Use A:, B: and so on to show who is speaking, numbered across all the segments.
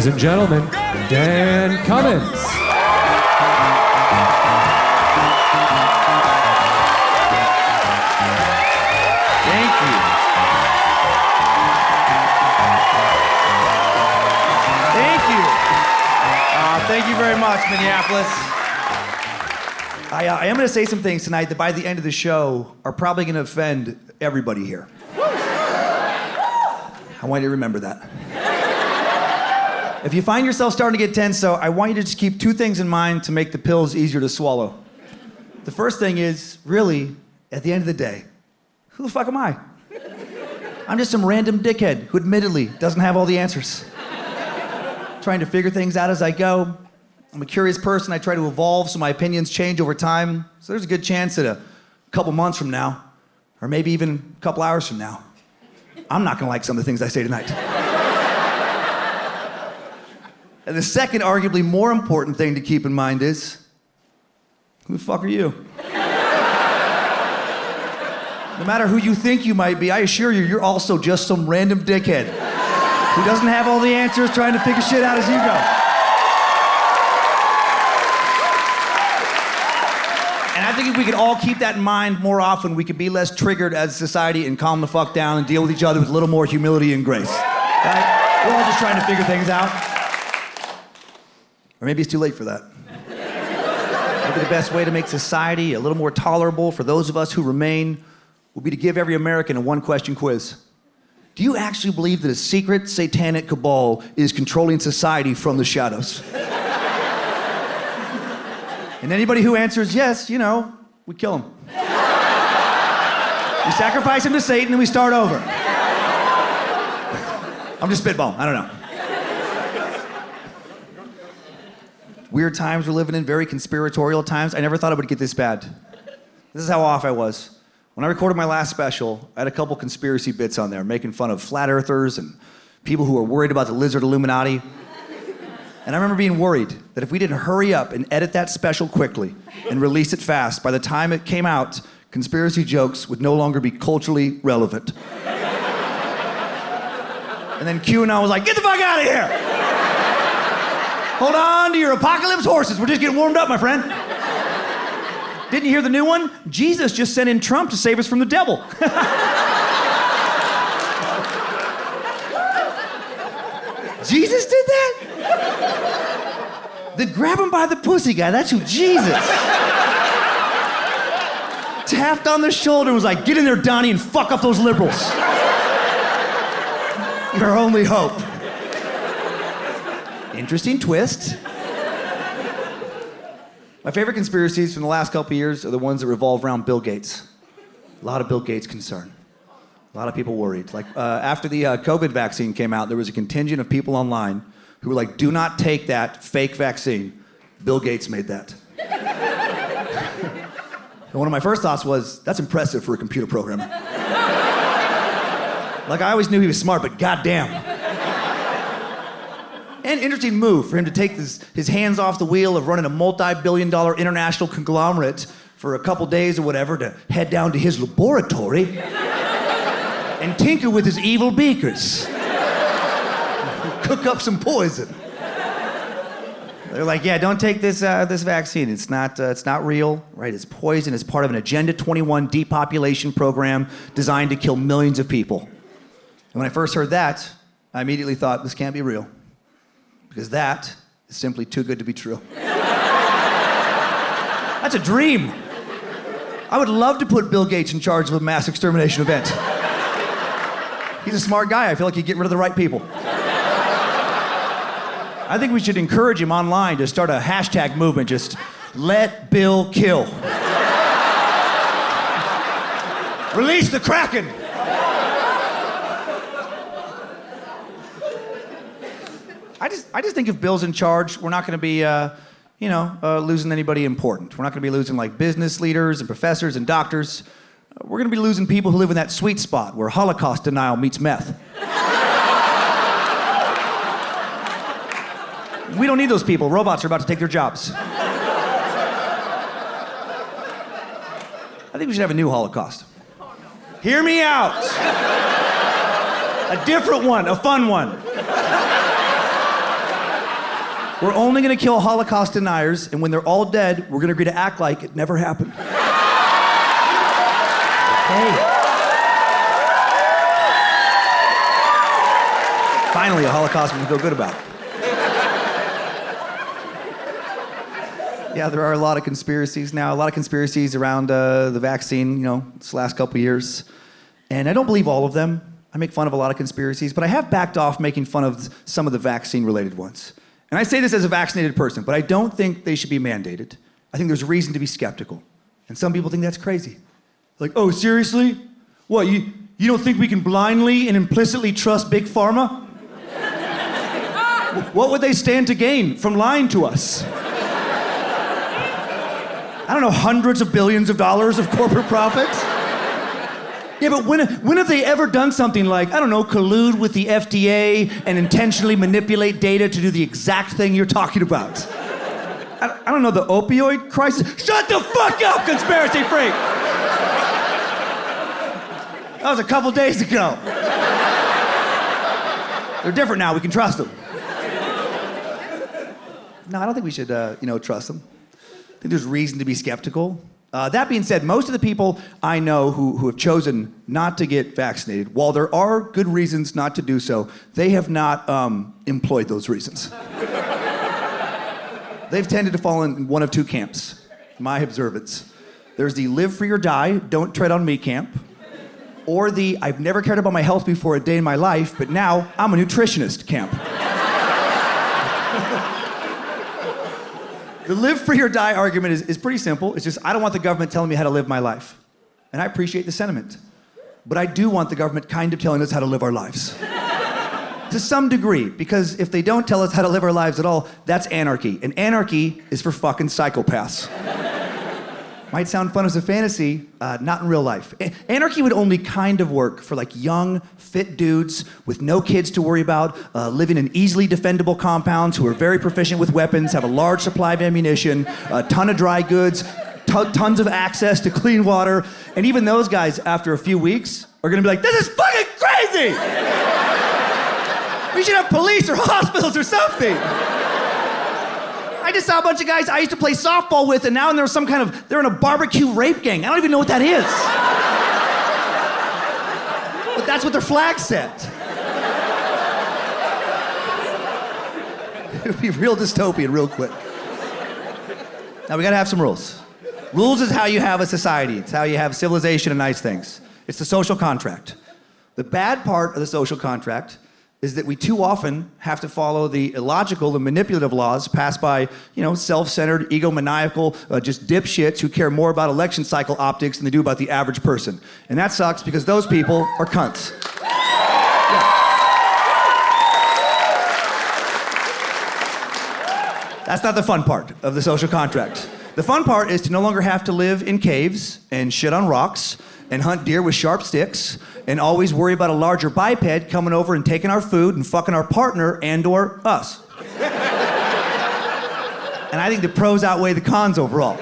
A: Ladies and gentlemen, Dan Cummins.
B: Thank you. Thank you. Thank you very much, Minneapolis. I am going to say some things tonight that by the end of the show are probably going to offend everybody here. I want you to remember that. If you find yourself starting to get tense, though, I want you to just keep two things in mind to make the pills easier to swallow. The first thing is, really, at the end of the day, who the fuck am I? I'm just some random dickhead who admittedly doesn't have all the answers. Trying to figure things out as I go. I'm a curious person. I try to evolve so my opinions change over time. So there's a good chance that a couple months from now, or maybe even a couple hours from now, I'm not gonna like some of the things I say tonight. And the second, arguably more important thing to keep in mind is, who the fuck are you? No matter who you think you might be, I assure you, you're also just some random dickhead who doesn't have all the answers, trying to figure shit out as you go. And I think if we could all keep that in mind more often, we could be less triggered as a society and calm the fuck down and deal with each other with a little more humility and grace. Right? We're all just trying to figure things out. Or maybe it's too late for that. Maybe the best way to make society a little more tolerable for those of us who remain will be to give every American a one-question quiz. Do you actually believe that a secret satanic cabal is controlling society from the shadows? And anybody who answers yes, you know, we kill him. We sacrifice him to Satan and we start over. I'm just spitballing, I don't know. Weird times we're living in, very conspiratorial times. I never thought it would get this bad. This is how off I was. When I recorded my last special, I had a couple conspiracy bits on there, making fun of flat earthers and people who are worried about the lizard Illuminati. And I remember being worried that if we didn't hurry up and edit that special quickly and release it fast, by the time it came out, conspiracy jokes would no longer be culturally relevant. And then Q and I was like, get the fuck out of here! Hold on to your apocalypse horses. We're just getting warmed up, my friend. Didn't you hear the new one? Jesus just sent in Trump to save us from the devil. Jesus did that? The grab him by the pussy guy, that's who Jesus. Tapped on the shoulder and was like, get in there, Donnie, and fuck up those liberals. Your only hope. Interesting twist. My favorite conspiracies from the last couple of years are the ones that revolve around Bill Gates. A lot of Bill Gates concern. A lot of people worried. Like after the COVID vaccine came out, there was a contingent of people online who were like, do not take that fake vaccine. Bill Gates made that. And one of my first thoughts was, that's impressive for a computer programmer. Like I always knew he was smart, but goddamn. And interesting move for him to take his hands off the wheel of running a multi-billion-dollar international conglomerate for a couple days or whatever to head down to his laboratory and tinker with his evil Beakers. Cook up some poison. They're like, yeah, don't take this vaccine. It's not real, right? It's poison. It's part of an Agenda 21 depopulation program designed to kill millions of people. And when I first heard that, I immediately thought, this can't be real. Because that is simply too good to be true. That's a dream. I would love to put Bill Gates in charge of a mass extermination event. He's a smart guy. I feel like he'd get rid of the right people. I think we should encourage him online to start a hashtag movement, just let Bill kill. Release the Kraken. I just think if Bill's in charge, we're not going to be, losing anybody important. We're not going to be losing like business leaders and professors and doctors. We're going to be losing people who live in that sweet spot where Holocaust denial meets meth. We don't need those people. Robots are about to take their jobs. I think we should have a new Holocaust. Hear me out. A different one, a fun one. We're only gonna kill Holocaust deniers, and when they're all dead, we're gonna agree to act like it never happened. Okay. Finally, a Holocaust we can feel good about. Yeah, there are a lot of conspiracies now, a lot of conspiracies around the vaccine, this last couple of years. And I don't believe all of them. I make fun of a lot of conspiracies, but I have backed off making fun of some of the vaccine-related ones. And I say this as a vaccinated person, but I don't think they should be mandated. I think there's reason to be skeptical. And some people think that's crazy. Like, oh, seriously? What, you don't think we can blindly and implicitly trust Big Pharma? What would they stand to gain from lying to us? I don't know, hundreds of billions of dollars of corporate profit? Yeah, but when have they ever done something like, I don't know, collude with the FDA and intentionally manipulate data to do the exact thing you're talking about? I don't know, the opioid crisis? Shut the fuck up, conspiracy freak! That was a couple days ago. They're different now, we can trust them. No, I don't think we should, trust them. I think there's reason to be skeptical. That being said, most of the people I know who have chosen not to get vaccinated, while there are good reasons not to do so, they have not employed those reasons. They've tended to fall in one of two camps, my observance. There's the live free or die, don't tread on me camp, or the I've never cared about my health before a day in my life, but now I'm a nutritionist camp. The live free or die argument is pretty simple. It's just, I don't want the government telling me how to live my life. And I appreciate the sentiment. But I do want the government kind of telling us how to live our lives. To some degree, because if they don't tell us how to live our lives at all, that's anarchy. And anarchy is for fucking psychopaths. Might sound fun as a fantasy, not in real life. Anarchy would only kind of work for like young, fit dudes with no kids to worry about, living in easily defendable compounds who are very proficient with weapons, have a large supply of ammunition, a ton of dry goods, tons of access to clean water. And even those guys, after a few weeks, are gonna be like, this is fucking crazy! We should have police or hospitals or something. I just saw a bunch of guys I used to play softball with, and now they're in a barbecue rape gang. I don't even know what that is. But that's what their flag said. It would be real dystopian real quick. Now we gotta have some rules. Rules is how you have a society. It's how you have civilization and nice things. It's the social contract. The bad part of the social contract is that we too often have to follow the illogical and manipulative laws passed by, self-centered, egomaniacal, just dipshits who care more about election cycle optics than they do about the average person. And that sucks because those people are cunts. Yeah. That's not the fun part of the social contract. The fun part is to no longer have to live in caves and shit on rocks and hunt deer with sharp sticks, and always worry about a larger biped coming over and taking our food and fucking our partner and/or us. And I think the pros outweigh the cons overall.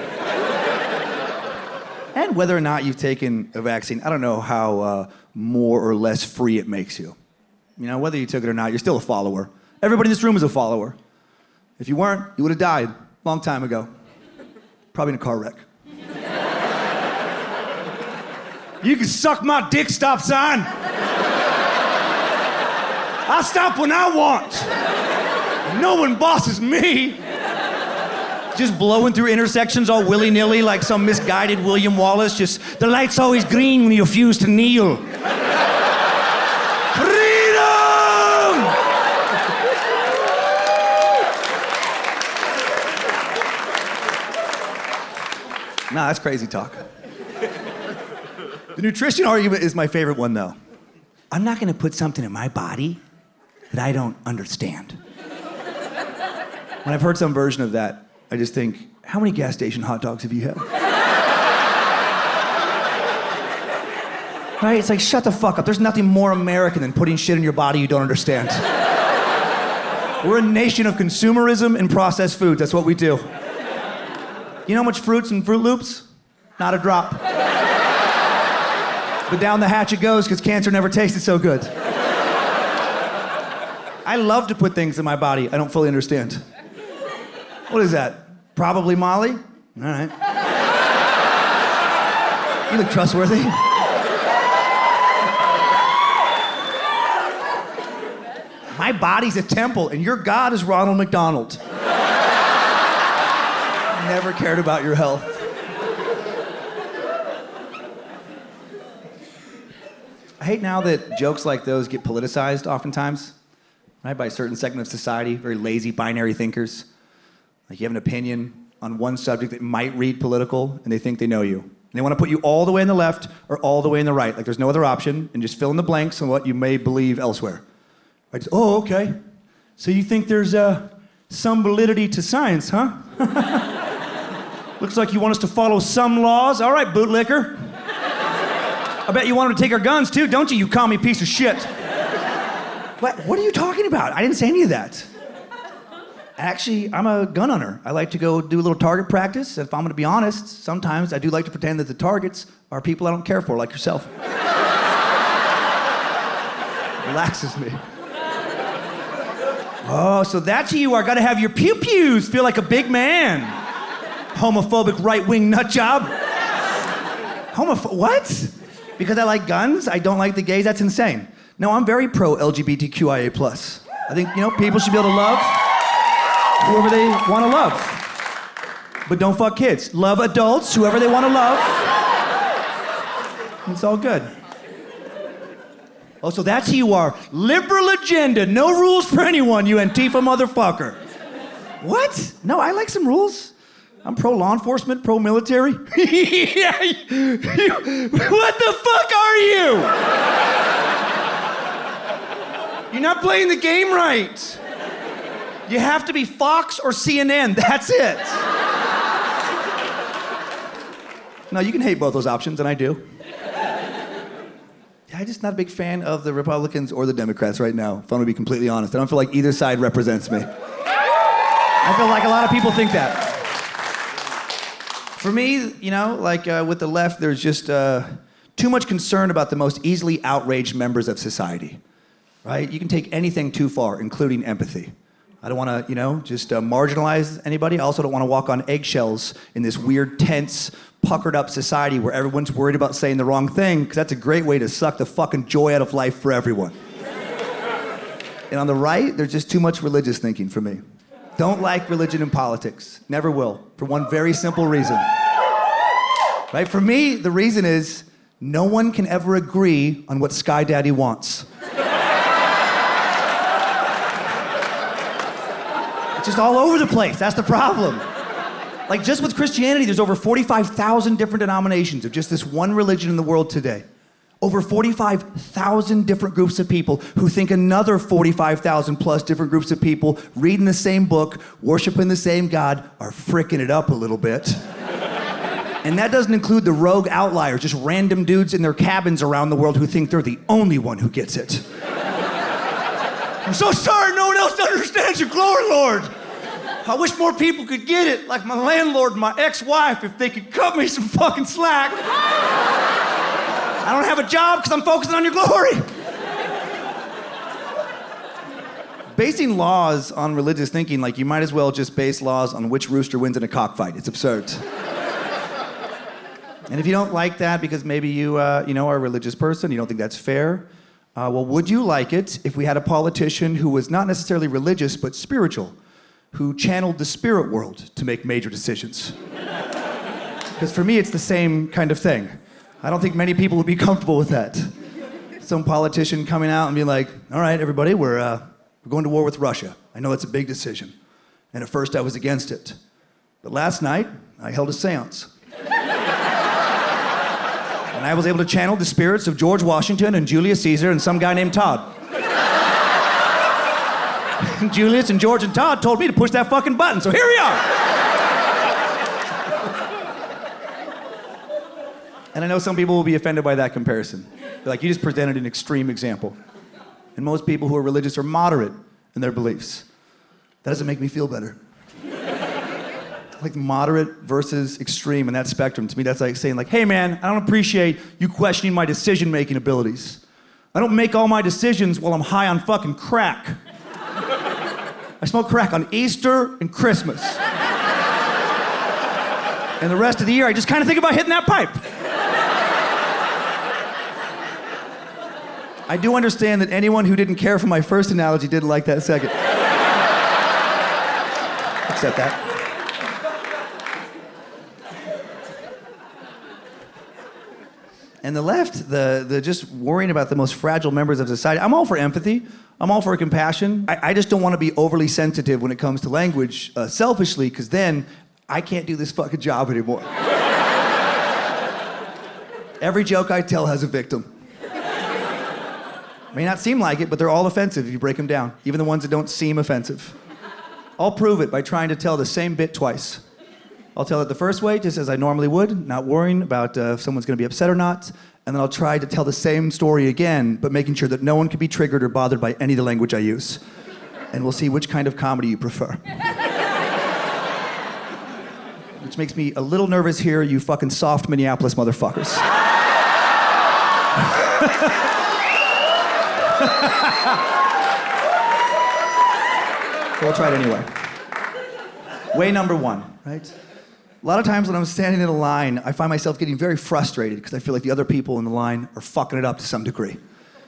B: And whether or not you've taken a vaccine, I don't know how more or less free it makes you. Whether you took it or not, you're still a follower. Everybody in this room is a follower. If you weren't, you would have died a long time ago. Probably in a car wreck. You can suck my dick, stop sign. I stop when I want. No one bosses me. Just blowing through intersections all willy-nilly like some misguided William Wallace. Just, the light's always green when you refuse to kneel. Freedom! Nah, that's crazy talk. The nutrition argument is my favorite one, though. I'm not gonna put something in my body that I don't understand. When I've heard some version of that, I just think, how many gas station hot dogs have you had? Right? It's like, shut the fuck up. There's nothing more American than putting shit in your body you don't understand. We're a nation of consumerism and processed foods. That's what we do. You know how much fruits and Fruit Loops? Not a drop. But down the hatch it goes, because cancer never tasted so good. I love to put things in my body I don't fully understand. What is that? Probably Molly? All right. You look trustworthy. My body's a temple, and your God is Ronald McDonald. Never cared about your health. I hate now that jokes like those get politicized oftentimes, right, by a certain segment of society, very lazy binary thinkers. Like you have an opinion on one subject that might read political, and they think they know you. And they want to put you all the way on the left or all the way on the right, like there's no other option, and just fill in the blanks on what you may believe elsewhere. Right? Oh, okay. So you think there's some validity to science, huh? Looks like you want us to follow some laws. All right, bootlicker. I bet you want them to take our guns too, don't you commie piece of shit? What are you talking about? I didn't say any of that. Actually, I'm a gun hunter. I like to go do a little target practice. If I'm gonna be honest, sometimes I do like to pretend that the targets are people I don't care for, like yourself. Relaxes me. Oh, so that's who you are. Gotta have your pew-pews, feel like a big man. Homophobic right-wing nut job. What? Because I like guns, I don't like the gays, that's insane. No, I'm very pro-LGBTQIA+. I think, people should be able to love whoever they want to love. But don't fuck kids. Love adults, whoever they want to love. It's all good. Oh, so that's who you are. Liberal agenda, no rules for anyone, you Antifa motherfucker. What? No, I like some rules. I'm pro-law enforcement, pro-military. What the fuck are you? You're not playing the game right. You have to be Fox or CNN, that's it. No, you can hate both those options, and I do. I'm just not a big fan of the Republicans or the Democrats right now, if I'm gonna be completely honest. I don't feel like either side represents me. I feel like a lot of people think that. For me, with the left, there's just too much concern about the most easily outraged members of society, right? You can take anything too far, including empathy. I don't want to, just marginalize anybody. I also don't want to walk on eggshells in this weird, tense, puckered up society where everyone's worried about saying the wrong thing, because that's a great way to suck the fucking joy out of life for everyone. And on the right, there's just too much religious thinking for me. Don't like religion and politics. Never will. For one very simple reason. Right? For me, the reason is no one can ever agree on what Sky Daddy wants. It's just all over the place. That's the problem. Like just with Christianity, there's over 45,000 different denominations of just this one religion in the world today. Over 45,000 different groups of people who think another 45,000 plus different groups of people reading the same book, worshiping the same God, are fricking it up a little bit. And that doesn't include the rogue outliers, just random dudes in their cabins around the world who think they're the only one who gets it. I'm so sorry no one else understands your glory, Lord. I wish more people could get it, like my landlord and my ex-wife, if they could cut me some fucking slack. I don't have a job because I'm focusing on your glory. Basing laws on religious thinking, like you might as well just base laws on which rooster wins in a cockfight. It's absurd. And if you don't like that because maybe you are a religious person, you don't think that's fair, well, would you like it if we had a politician who was not necessarily religious but spiritual, who channeled the spirit world to make major decisions? Because for me, it's the same kind of thing. I don't think many people would be comfortable with that. Some politician coming out and being like, all right, everybody, we're going to war with Russia. I know it's a big decision. And at first I was against it. But last night, I held a seance. And I was able to channel the spirits of George Washington and Julius Caesar and some guy named Todd. And Julius and George and Todd told me to push that fucking button, so here we are. And I know some people will be offended by that comparison. They're like, you just presented an extreme example. And most people who are religious are moderate in their beliefs. That doesn't make me feel better. Like moderate versus extreme in that spectrum, to me that's like saying hey man, I don't appreciate you questioning my decision-making abilities. I don't make all my decisions while I'm high on fucking crack. I smoke crack on Easter and Christmas. And the rest of the year, I just kind of think about hitting that pipe. I do understand that anyone who didn't care for my first analogy didn't like that second. Accept that. And the left, the just worrying about the most fragile members of society. I'm all for empathy. I'm all for compassion. I just don't want to be overly sensitive when it comes to language, selfishly, because then I can't do this fucking job anymore. Every joke I tell has a victim. May not seem like it, but they're all offensive if you break them down, even the ones that don't seem offensive. I'll prove it by trying to tell the same bit twice. I'll tell it the first way, just as I normally would, not worrying about if someone's gonna be upset or not, and then I'll try to tell the same story again, but making sure that no one can be triggered or bothered by any of the language I use. And we'll see which kind of comedy you prefer. Which makes me a little nervous here, you fucking soft Minneapolis motherfuckers. We'll try it anyway. Way number one, right? A lot of times when I'm standing in a line, I find myself getting very frustrated because I feel like the other people in the line are fucking it up to some degree.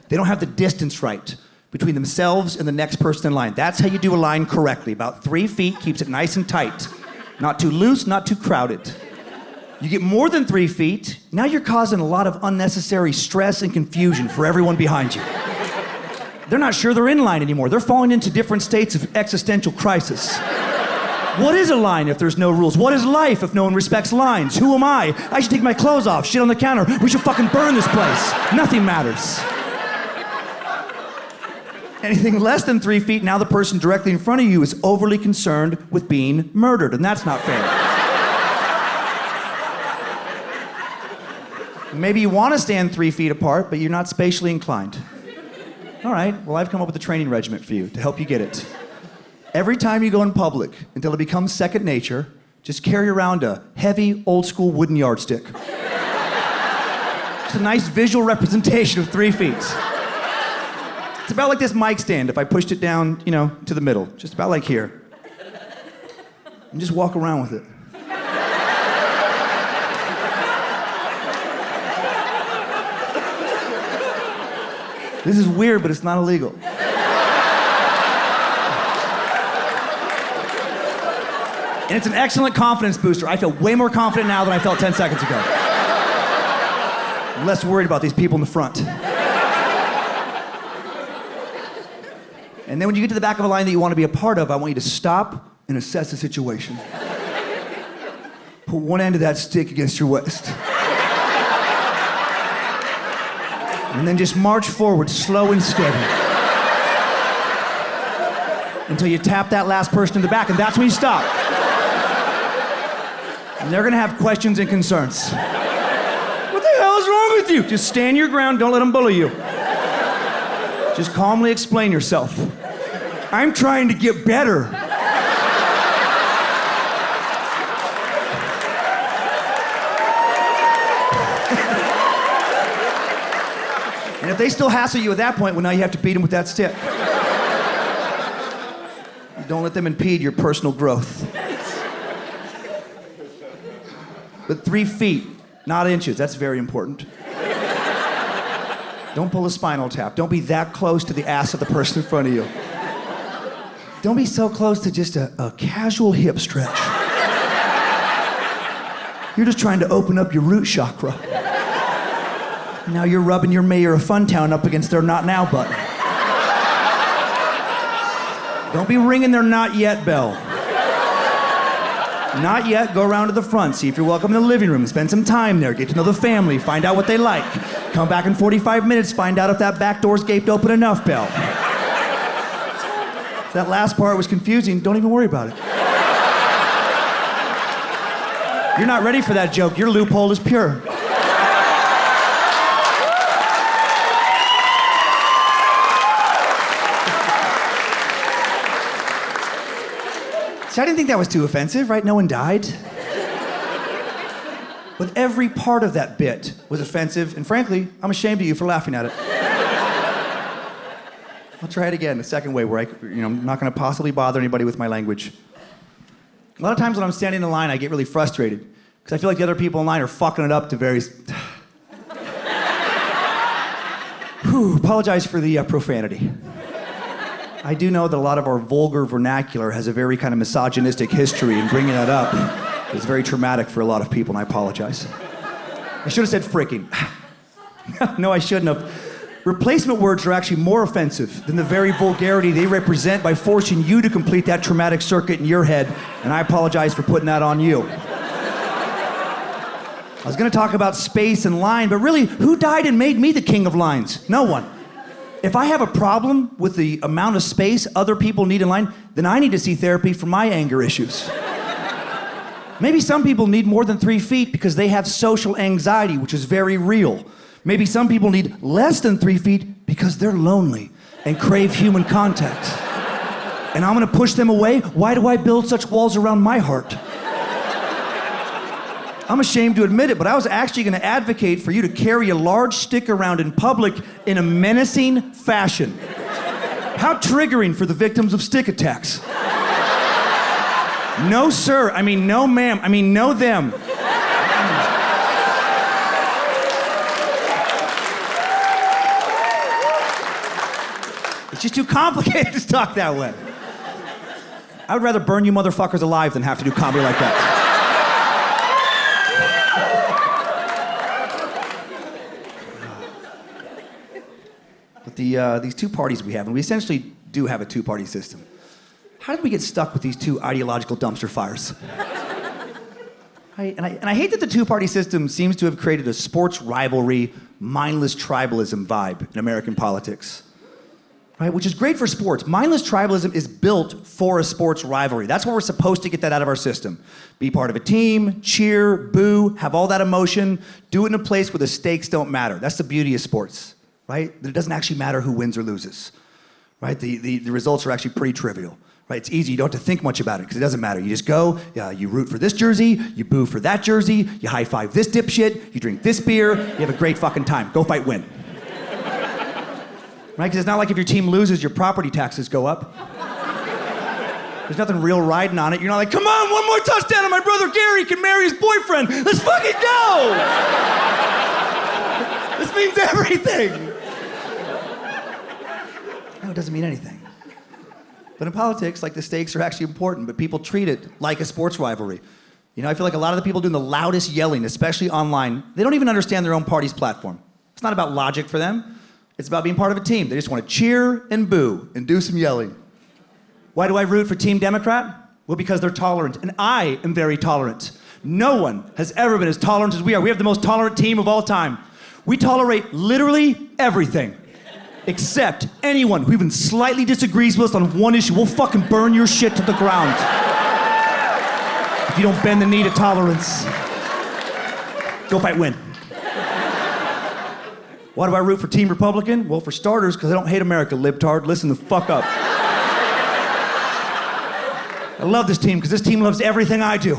B: They don't have the distance right between themselves and the next person in line. That's how you do a line correctly. About 3 feet keeps it nice and tight. Not too loose, not too crowded. You get more than 3 feet, now you're causing a lot of unnecessary stress and confusion for everyone behind you. They're not sure they're in line anymore. They're falling into different states of existential crisis. What is a line if there's no rules? What is life if no one respects lines? Who am I? I should take my clothes off, shit on the counter. We should fucking burn this place. Nothing matters. Anything less than 3 feet, now the person directly in front of you is overly concerned with being murdered, and that's not fair. Maybe you want to stand 3 feet apart, but you're not spatially inclined. All right, well, I've come up with a training regimen for you to help you get it. Every time you go in public, until it becomes second nature, just carry around a heavy, old-school wooden yardstick. It's a nice visual representation of 3 feet. It's about like this mic stand if I pushed it down, to the middle. Just about like here. And just walk around with it. This is weird, but it's not illegal. And it's an excellent confidence booster. I feel way more confident now than I felt 10 seconds ago. I'm less worried about these people in the front. And then when you get to the back of a line that you want to be a part of, I want you to stop and assess the situation. Put one end of that stick against your waist. And then just march forward, slow and steady. Until you tap that last person in the back, and that's when you stop. And they're gonna have questions and concerns. What the hell is wrong with you? Just stand your ground, don't let them bully you. Just calmly explain yourself. I'm trying to get better. And if they still hassle you at that point, well, now you have to beat them with that stick. Don't let them impede your personal growth. But 3 feet, not inches, that's very important. Don't pull a spinal tap. Don't be that close to the ass of the person in front of you. Don't be so close to just a casual hip stretch. You're just trying to open up your root chakra. Now you're rubbing your mayor of Funtown up against their not now button. Don't be ringing their not yet bell. Not yet, go around to the front, see if you're welcome in the living room, spend some time there, get to know the family, find out what they like. Come back in 45 minutes, find out if that back door's gaped open enough, bell. If that last part was confusing, don't even worry about it. You're not ready for that joke, your loophole is pure. See, I didn't think that was too offensive, right? No one died. But every part of that bit was offensive, and frankly, I'm ashamed of you for laughing at it. I'll try it again, the second way, where I'm not gonna possibly bother anybody with my language. A lot of times when I'm standing in line, I get really frustrated, because Because I feel like the other people in line are fucking it up to various... Apologize for the profanity. I do know that a lot of our vulgar vernacular has a very kind of misogynistic history, and bringing that up is very traumatic for a lot of people, and I apologize. I should have said fricking. No, I shouldn't have. Replacement words are actually more offensive than the very vulgarity they represent by forcing you to complete that traumatic circuit in your head, and I apologize for putting that on you. I was gonna talk about space and line, but really, who died and made me the king of lines? No one. If I have a problem with the amount of space other people need in line, then I need to see therapy for my anger issues. Maybe some people need more than 3 feet because they have social anxiety, which is very real. Maybe some people need less than 3 feet because they're lonely and crave human contact. And I'm gonna push them away? Why do I build such walls around my heart? I'm ashamed to admit it, but I was actually gonna advocate for you to carry a large stick around in public in a menacing fashion. How triggering for the victims of stick attacks. No, sir. I mean, no, ma'am. I mean, no, them. It's just too complicated to talk that way. I would rather burn you motherfuckers alive than have to do comedy like that. But these two parties we have, and we essentially do have a two-party system. How did we get stuck with these two ideological dumpster fires? And I hate that the two-party system seems to have created a sports rivalry, mindless tribalism vibe in American politics. Right? Which is great for sports. Mindless tribalism is built for a sports rivalry. That's where we're supposed to get that out of our system. Be part of a team, cheer, boo, have all that emotion, do it in a place where the stakes don't matter. That's the beauty of sports, right? That it doesn't actually matter who wins or loses, right? The results are actually pretty trivial, right? It's easy, you don't have to think much about it because it doesn't matter. You just go, you root for this jersey, you boo for that jersey, you high-five this dipshit, you drink this beer, you have a great fucking time. Go fight, win. Right? Because it's not like if your team loses, your property taxes go up. There's nothing real riding on it. You're not like, come on, one more touchdown and my brother Gary can marry his boyfriend. Let's fucking go! This means everything. No, it doesn't mean anything. But in politics, like, the stakes are actually important, but people treat it like a sports rivalry. You know, I feel like a lot of the people doing the loudest yelling, especially online, they don't even understand their own party's platform. It's not about logic for them. It's about being part of a team. They just want to cheer and boo and do some yelling. Why do I root for Team Democrat? Well, because they're tolerant, and I am very tolerant. No one has ever been as tolerant as we are. We have the most tolerant team of all time. We tolerate literally everything, except anyone who even slightly disagrees with us on one issue. We'll fucking burn your shit to the ground if you don't bend the knee to tolerance. Go fight, win. Why do I root for Team Republican? Well, for starters, because I don't hate America, libtard. Listen the fuck up. I love this team, because this team loves everything I do.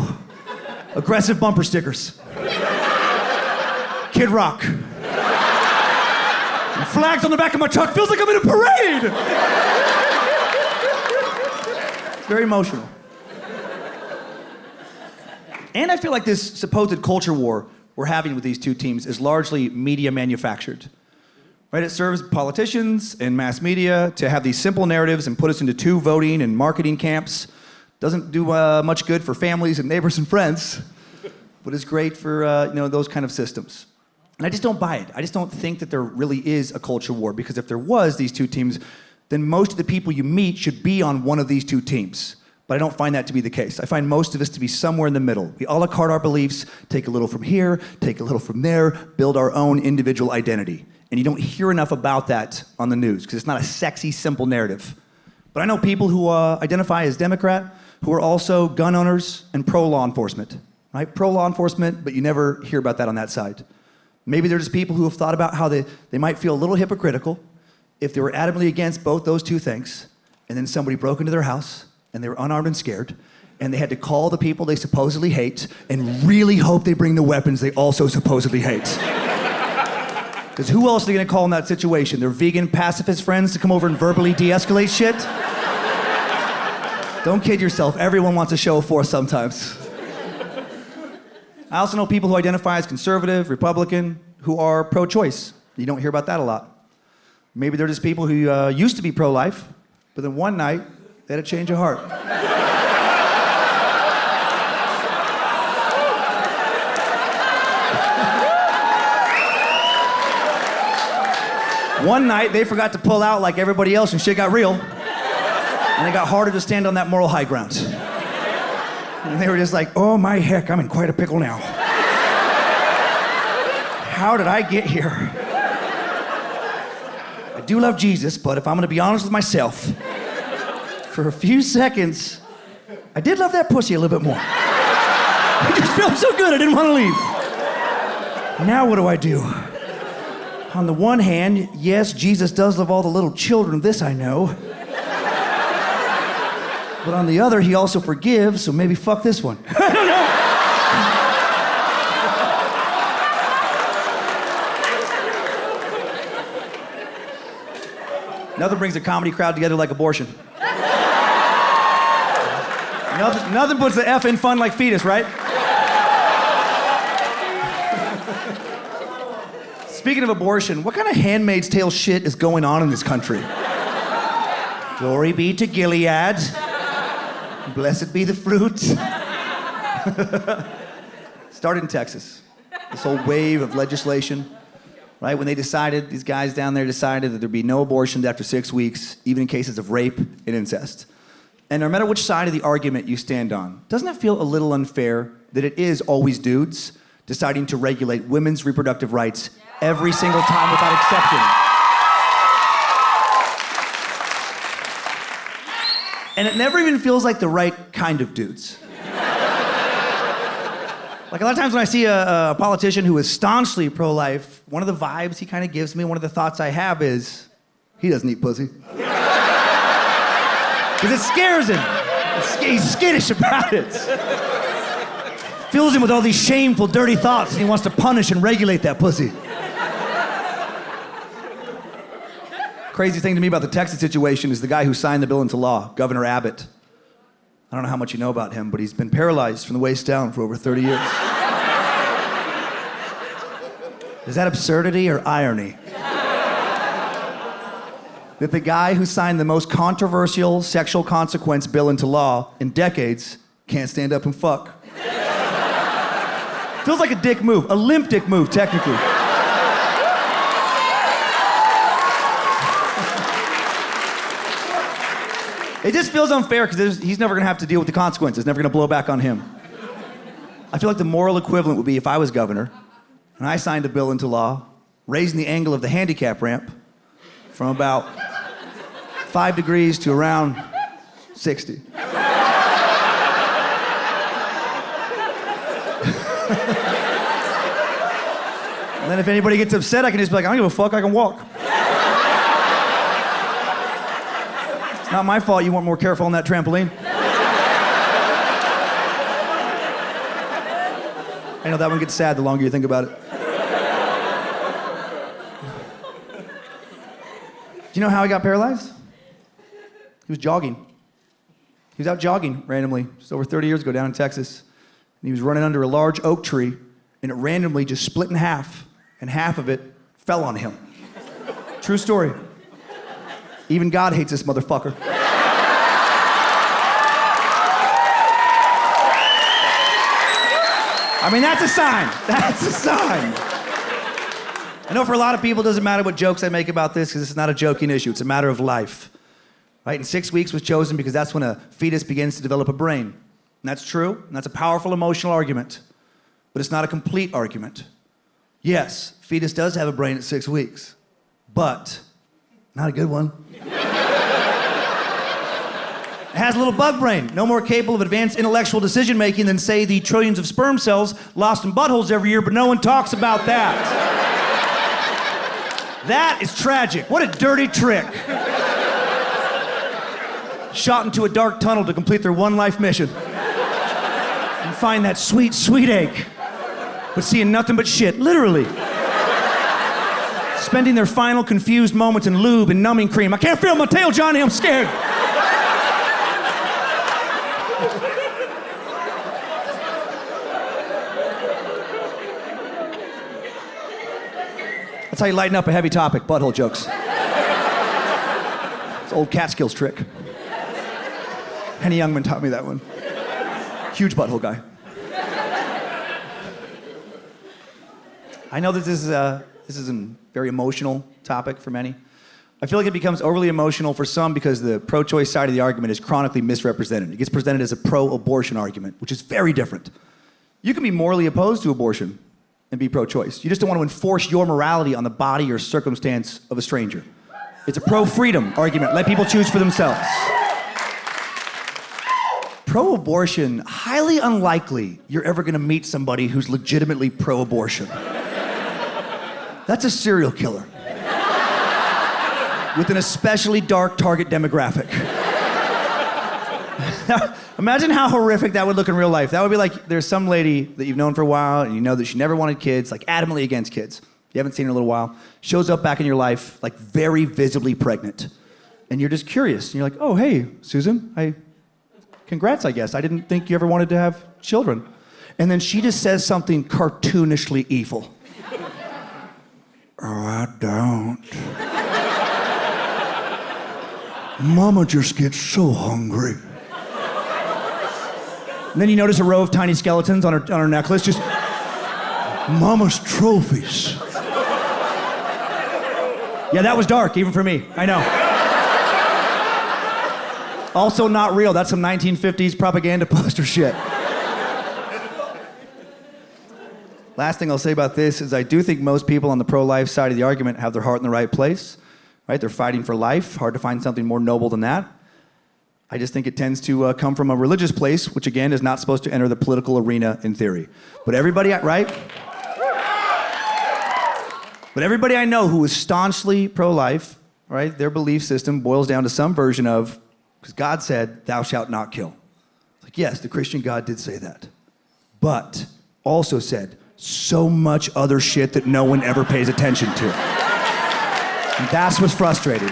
B: Aggressive bumper stickers. Kid Rock. And flags on the back of my truck. Feels like I'm in a parade! It's very emotional. And I feel like this supposed culture war we're having with these two teams is largely media manufactured. Right? It serves politicians and mass media to have these simple narratives and put us into two voting and marketing camps. Doesn't do much good for families and neighbors and friends, but is great for those kind of systems. And I just don't buy it. I just don't think that there really is a culture war, because if there was these two teams, then most of the people you meet should be on one of these two teams. But I don't find that to be the case. I find most of us to be somewhere in the middle. We a la carte our beliefs, take a little from here, take a little from there, build our own individual identity. And you don't hear enough about that on the news, because it's not a sexy, simple narrative. But I know people who identify as Democrat who are also gun owners and pro-law enforcement. Right? Pro-law enforcement, but you never hear about that on that side. Maybe they're just people who have thought about how they might feel a little hypocritical if they were adamantly against both those two things, and then somebody broke into their house, and they were unarmed and scared, and they had to call the people they supposedly hate and really hope they bring the weapons they also supposedly hate. Because who else are they gonna call in that situation? Their vegan pacifist friends to come over and verbally de-escalate shit? Don't kid yourself, everyone wants a show of force sometimes. I also know people who identify as conservative, Republican, who are pro-choice. You don't hear about that a lot. Maybe they're just people who used to be pro-life, but then one night, they had a change of heart. One night, they forgot to pull out like everybody else and shit got real. And it got harder to stand on that moral high ground. And they were just like, oh my heck, I'm in quite a pickle now. How did I get here? I do love Jesus, but if I'm gonna be honest with myself, for a few seconds, I did love that pussy a little bit more. It just felt so good, I didn't want to leave. Now what do I do? On the one hand, yes, Jesus does love all the little children, this I know. But on the other, he also forgives, so maybe fuck this one. I don't know. Nothing brings a comedy crowd together like abortion. Nothing puts the F in fun like fetus, right? Speaking of abortion, what kind of Handmaid's Tale shit is going on in this country? Glory be to Gilead. Blessed be the fruit. Started in Texas. This whole wave of legislation, right? When they decided, these guys down there decided that there'd be no abortions after 6 weeks, even in cases of rape and incest. And no matter which side of the argument you stand on, doesn't it feel a little unfair that it is always dudes deciding to regulate women's reproductive rights every single time without exception? And it never even feels like the right kind of dudes. Like a lot of times when I see a politician who is staunchly pro-life, one of the vibes he kind of gives me, one of the thoughts I have is, he doesn't eat pussy. Because it scares him. He's skittish about it. Fills him with all these shameful, dirty thoughts, and he wants to punish and regulate that pussy. Crazy thing to me about the Texas situation is the guy who signed the bill into law, Governor Abbott. I don't know how much you know about him, but he's been paralyzed from the waist down for over 30 years. Is that absurdity or irony? That the guy who signed the most controversial sexual consequence bill into law in decades can't stand up and fuck. Feels like a dick move, a limp dick move, technically. It just feels unfair because he's never gonna have to deal with the consequences, it's never gonna blow back on him. I feel like the moral equivalent would be if I was governor and I signed a bill into law raising the angle of the handicap ramp from about 5 degrees to around 60. And then if anybody gets upset, I can just be like, I don't give a fuck, I can walk. It's not my fault you weren't more careful on that trampoline. I know that one gets sad the longer you think about it. Do you know how he got paralyzed? He was jogging. He was out jogging randomly just over 30 years ago down in Texas. And he was running under a large oak tree, and it randomly just split in half, and half of it fell on him. True story. Even God hates this motherfucker. I mean, that's a sign. That's a sign. I know for a lot of people, it doesn't matter what jokes I make about this, because this is not a joking issue. It's a matter of life. Right? And 6 weeks was chosen because that's when a fetus begins to develop a brain. And that's true, and that's a powerful emotional argument. But it's not a complete argument. Yes, fetus does have a brain at 6 weeks, but not a good one. It has a little bug brain, no more capable of advanced intellectual decision-making than, say, the trillions of sperm cells lost in buttholes every year, but no one talks about that. That is tragic. What a dirty trick. Shot into a dark tunnel to complete their one life mission. And find that sweet, sweet egg. But seeing nothing but shit, literally. Spending their final confused moments in lube and numbing cream. I can't feel my tail, Johnny, I'm scared. That's how you lighten up a heavy topic, butthole jokes. It's an old Catskills trick. Henny Youngman taught me that one. Huge butthole guy. I know that this is a very emotional topic for many. I feel like it becomes overly emotional for some because the pro-choice side of the argument is chronically misrepresented. It gets presented as a pro-abortion argument, which is very different. You can be morally opposed to abortion and be pro-choice. You just don't want to enforce your morality on the body or circumstance of a stranger. It's a pro-freedom argument. Let people choose for themselves. Pro-abortion, highly unlikely you're ever going to meet somebody who's legitimately pro-abortion. That's a serial killer with an especially dark target demographic. Now, imagine how horrific that would look in real life. That would be like there's some lady that you've known for a while and you know that she never wanted kids, like adamantly against kids. You haven't seen her in a little while. Shows up back in your life, like very visibly pregnant. And you're just curious. And you're like, oh, hey, Susan, congrats, I guess. I didn't think you ever wanted to have children. And then she just says something cartoonishly evil. Oh, I don't. Mama just gets so hungry. And then you notice a row of tiny skeletons on her necklace, just Mama's trophies. Yeah, that was dark, even for me. I know. Also not real. That's some 1950s propaganda poster shit. Last thing I'll say about this is I do think most people on the pro-life side of the argument have their heart in the right place. Right? They're fighting for life. Hard to find something more noble than that. I just think it tends to come from a religious place, which again is not supposed to enter the political arena in theory. But everybody, right? But everybody I know who is staunchly pro-life, right? Their belief system boils down to some version of, because God said, "Thou shalt not kill." It's like, yes, the Christian God did say that, but also said so much other shit that no one ever pays attention to. And that's what's frustrating.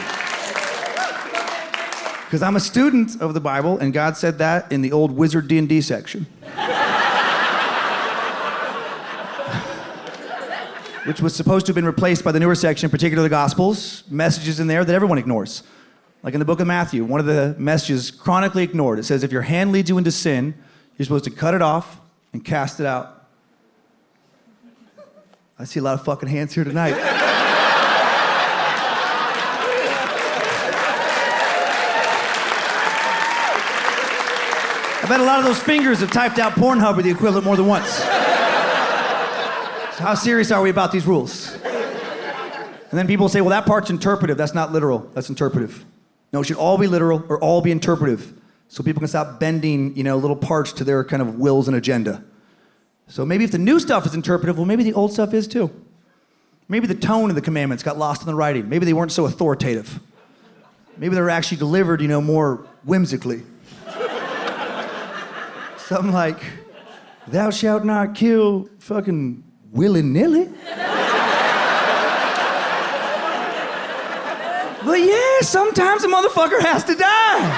B: Because I'm a student of the Bible, and God said that in the old Wizard D&D section. Which was supposed to have been replaced by the newer section, particularly the Gospels, messages in there that everyone ignores. Like in the book of Matthew, one of the messages chronically ignored. It says, if your hand leads you into sin, you're supposed to cut it off and cast it out. I see a lot of fucking hands here tonight. I bet a lot of those fingers have typed out Pornhub or the equivalent more than once. So how serious are we about these rules? And then people say, well, that part's interpretive. That's not literal. That's interpretive. No, it should all be literal or all be interpretive so people can stop bending, little parts to their kind of wills and agenda. So maybe if the new stuff is interpretive, well, maybe the old stuff is too. Maybe the tone of the commandments got lost in the writing. Maybe they weren't so authoritative. Maybe they were actually delivered, more whimsically. Something like, thou shalt not kill fucking willy-nilly. But yeah, sometimes a motherfucker has to die.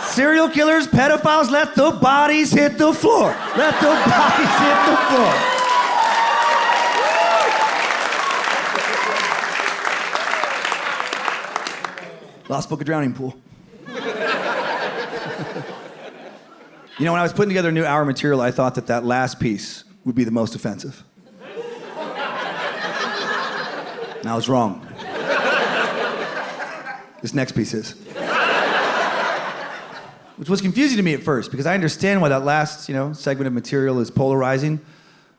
B: Serial killers, pedophiles, let the bodies hit the floor. Let the bodies hit the floor. Lost Book of Drowning Pool. When I was putting together a new hour material, I thought that last piece would be the most offensive. And I was wrong. This next piece is. Which was confusing to me at first, because I understand why that last, segment of material is polarizing.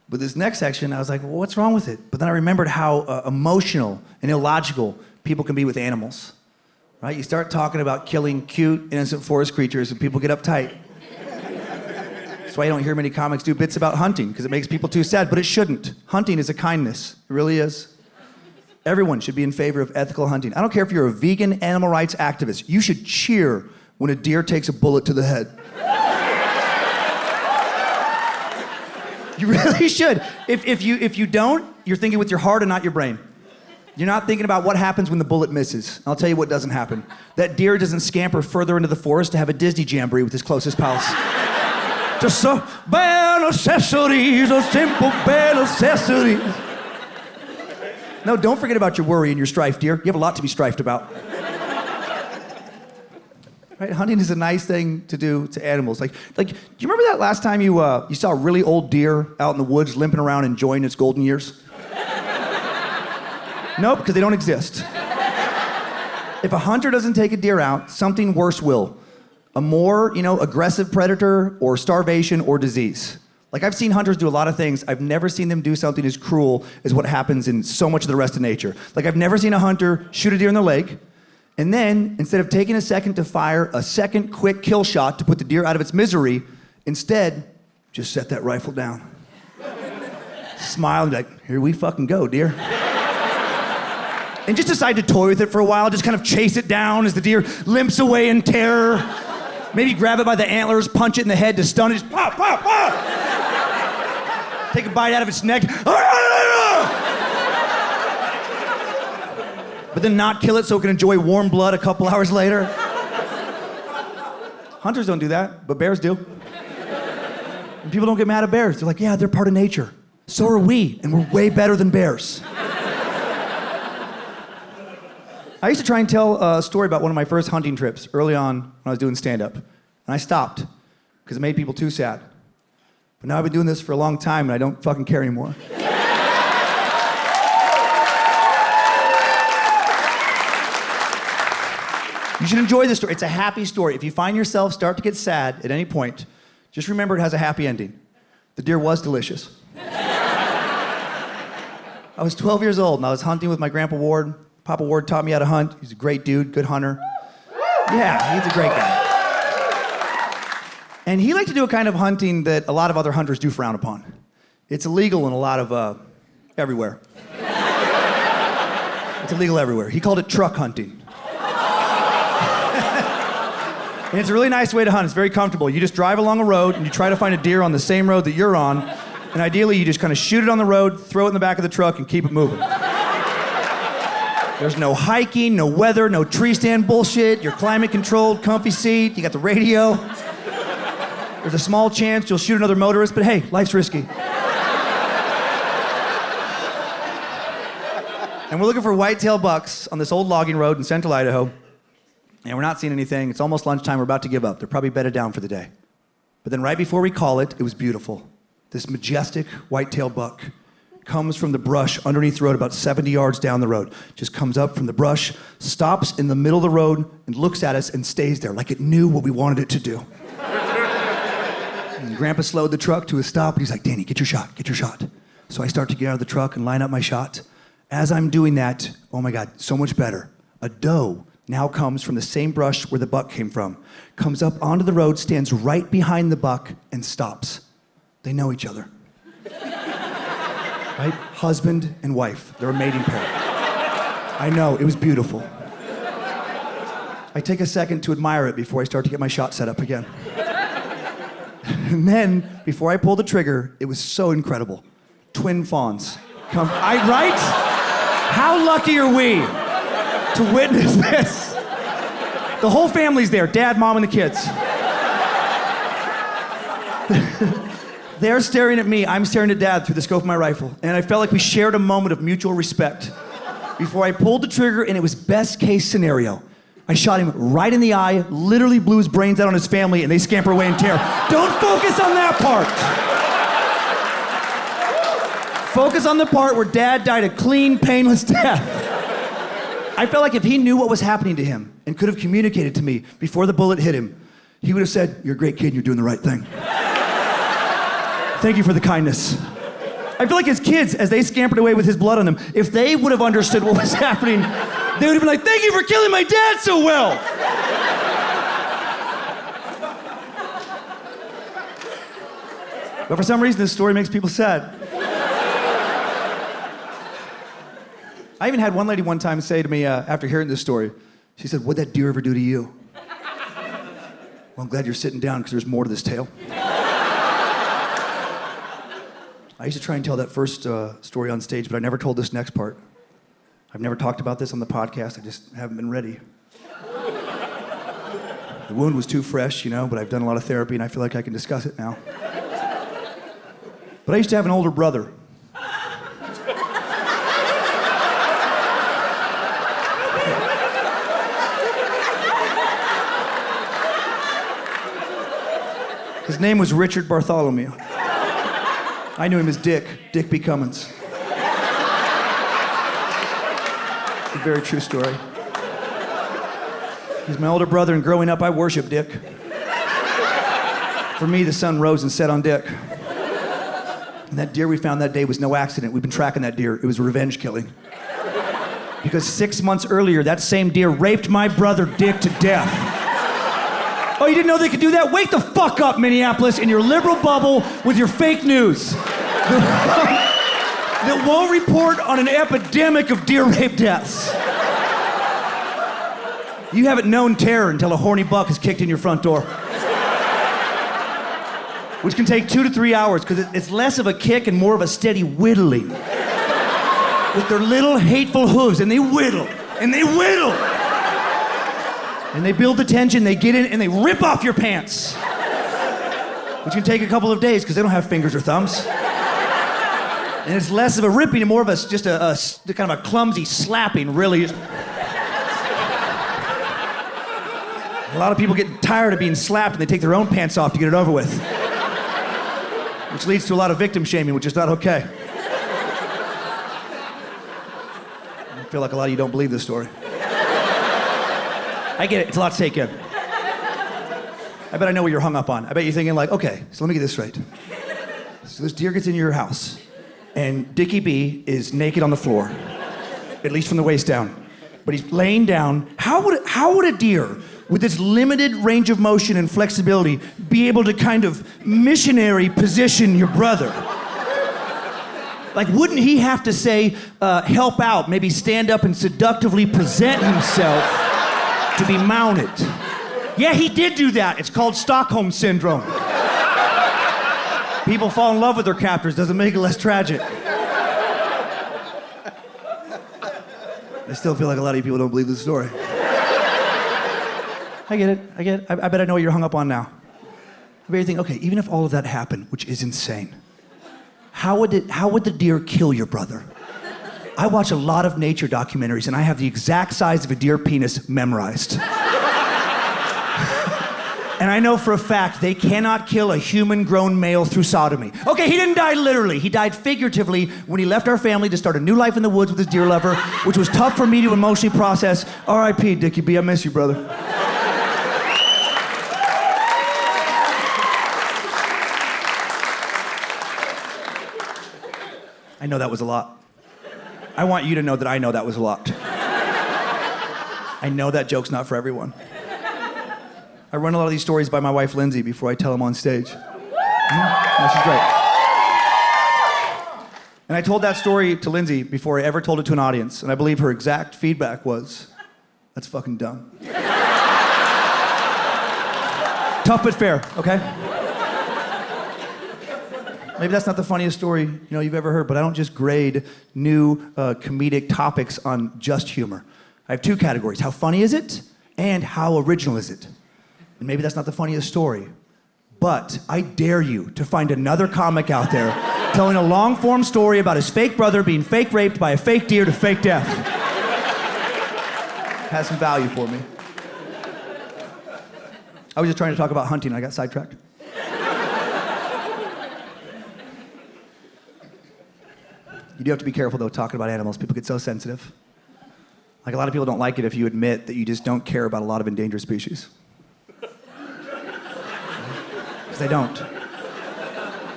B: But this next section, I was like, well, what's wrong with it? But then I remembered how emotional and illogical people can be with animals. Right? You start talking about killing cute, innocent forest creatures, and people get uptight. That's why you don't hear many comics do bits about hunting, because it makes people too sad, but it shouldn't. Hunting is a kindness. It really is. Everyone should be in favor of ethical hunting. I don't care if you're a vegan animal rights activist. You should cheer when a deer takes a bullet to the head. You really should. If you don't, you're thinking with your heart and not your brain. You're not thinking about what happens when the bullet misses. I'll tell you what doesn't happen. That deer doesn't scamper further into the forest to have a Disney jamboree with his closest pals. Just a bare necessities, a simple bare necessities. No, don't forget about your worry and your strife, dear. You have a lot to be strifed about. Right? Hunting is a nice thing to do to animals. Like, do you remember that last time you saw a really old deer out in the woods limping around enjoying its golden years? Nope, because they don't exist. If a hunter doesn't take a deer out, something worse will. A more, aggressive predator or starvation or disease. Like, I've seen hunters do a lot of things. I've never seen them do something as cruel as what happens in so much of the rest of nature. Like, I've never seen a hunter shoot a deer in the leg, and then, instead of taking a second to fire a second quick kill shot to put the deer out of its misery, instead, just set that rifle down. Smile and be like, here we fucking go, deer. And just decide to toy with it for a while, just kind of chase it down as the deer limps away in terror. Maybe grab it by the antlers, punch it in the head to stun it, just pop, pop, pop! Take a bite out of its neck. But then not kill it so it can enjoy warm blood a couple hours later. Hunters don't do that, but bears do. And people don't get mad at bears. They're like, yeah, they're part of nature. So are we, and we're way better than bears. I used to try and tell a story about one of my first hunting trips early on when I was doing stand-up. And I stopped, because it made people too sad. But now I've been doing this for a long time, and I don't fucking care anymore. You should enjoy this story. It's a happy story. If you find yourself start to get sad at any point, just remember it has a happy ending. The deer was delicious. I was 12 years old, and I was hunting with my Grandpa Ward. Papa Ward taught me how to hunt. He's a great dude, good hunter. Yeah, he's a great guy. And he liked to do a kind of hunting that a lot of other hunters do frown upon. It's illegal in a lot of, everywhere. It's illegal everywhere. He called it truck hunting. And it's a really nice way to hunt. It's very comfortable. You just drive along a road and you try to find a deer on the same road that you're on. And ideally, you just kind of shoot it on the road, throw it in the back of the truck, and keep it moving. There's no hiking, no weather, no tree stand bullshit. You're climate controlled, comfy seat. You got the radio. There's a small chance you'll shoot another motorist, but hey, life's risky. And we're looking for whitetail bucks on this old logging road in central Idaho. And we're not seeing anything. It's almost lunchtime. We're about to give up. They're probably bedded down for the day. But then right before we call it, it was beautiful. This majestic whitetail buck comes from the brush underneath the road about 70 yards down the road. Just comes up from the brush, stops in the middle of the road, and looks at us and stays there like it knew what we wanted it to do. And Grandpa slowed the truck to a stop, and he's like, Danny, get your shot, get your shot. So I start to get out of the truck and line up my shot. As I'm doing that, oh my God, so much better. A doe now comes from the same brush where the buck came from, comes up onto the road, stands right behind the buck, and stops. They know each other. Right? Husband and wife. They're a mating pair. I know, it was beautiful. I take a second to admire it before I start to get my shot set up again. And then, before I pull the trigger, it was so incredible. Twin fawns. Right? How lucky are we to witness this? The whole family's there, dad, mom, and the kids. They're staring at me, I'm staring at dad through the scope of my rifle. And I felt like we shared a moment of mutual respect. Before I pulled the trigger, and it was best case scenario. I shot him right in the eye, literally blew his brains out on his family, and they scamper away in terror. Don't focus on that part. Focus on the part where dad died a clean, painless death. I felt like if he knew what was happening to him and could have communicated to me before the bullet hit him, he would have said, you're a great kid, and you're doing the right thing. Thank you for the kindness. I feel like his kids, as they scampered away with his blood on them, if they would have understood what was happening, they would have been like, thank you for killing my dad so well. But for some reason, this story makes people sad. I even had one lady one time say to me after hearing this story, she said, what'd that deer ever do to you? Well, I'm glad you're sitting down because there's more to this tale. I used to try and tell that first story on stage, but I never told this next part. I've never talked about this on the podcast. I just haven't been ready. The wound was too fresh, but I've done a lot of therapy, and I feel like I can discuss it now. But I used to have an older brother. His name was Richard Bartholomew. I knew him as Dick B. Cummins. It's a very true story. He's my older brother, and growing up, I worshiped Dick. For me, the sun rose and set on Dick. And that deer we found that day was no accident. We've been tracking that deer. It was a revenge killing. Because 6 months earlier, that same deer raped my brother Dick to death. Oh, you didn't know they could do that? Wake the fuck up, Minneapolis, in your liberal bubble with your fake news. That won't report on an epidemic of deer rape deaths. You haven't known terror until a horny buck is kicked in your front door. Which can take 2 to 3 hours, because it's less of a kick and more of a steady whittling. With their little hateful hooves, and they whittle, and they whittle. And they build the tension, they get in, and they rip off your pants. Which can take a couple of days, because they don't have fingers or thumbs. And it's less of a ripping and more of just a kind of a clumsy slapping, really. A lot of people get tired of being slapped, and they take their own pants off to get it over with. Which leads to a lot of victim shaming, which is not okay. I feel like a lot of you don't believe this story. I get it, it's a lot to take in. I bet I know what you're hung up on. I bet you're thinking like, okay, so let me get this straight. So this deer gets into your house, and Dickie B is naked on the floor, at least from the waist down. But he's laying down. How would a deer with its limited range of motion and flexibility be able to kind of missionary position your brother? Like, wouldn't he have to say, help out, maybe stand up and seductively present himself to be mounted? Yeah, he did do that. It's called Stockholm Syndrome. People fall in love with their captors, doesn't make it less tragic. I still feel like a lot of you people don't believe this story. I get it. I bet I know what you're hung up on now. I bet you think, okay, even if all of that happened, which is insane, how would the deer kill your brother? I watch a lot of nature documentaries, and I have the exact size of a deer penis memorized. And I know for a fact they cannot kill a human-grown male through sodomy. Okay, he didn't die literally. He died figuratively when he left our family to start a new life in the woods with his deer lover, which was tough for me to emotionally process. R.I.P. Dickie B, I miss you, brother. I know that was a lot. I want you to know that I know that was a lot. I know that joke's not for everyone. I run a lot of these stories by my wife, Lindsay, before I tell them on stage. No, she's great. And I told that story to Lindsay before I ever told it to an audience, and I believe her exact feedback was, that's fucking dumb. Tough but fair, okay? Maybe that's not the funniest story you've ever heard, but I don't just grade new comedic topics on just humor. I have 2 categories. How funny is it? And how original is it? And maybe that's not the funniest story, but I dare you to find another comic out there telling a long-form story about his fake brother being fake raped by a fake deer to fake death. Has some value for me. I was just trying to talk about hunting, and I got sidetracked. You do have to be careful, though, talking about animals. People get so sensitive. Like, a lot of people don't like it if you admit that you just don't care about a lot of endangered species. Because they don't.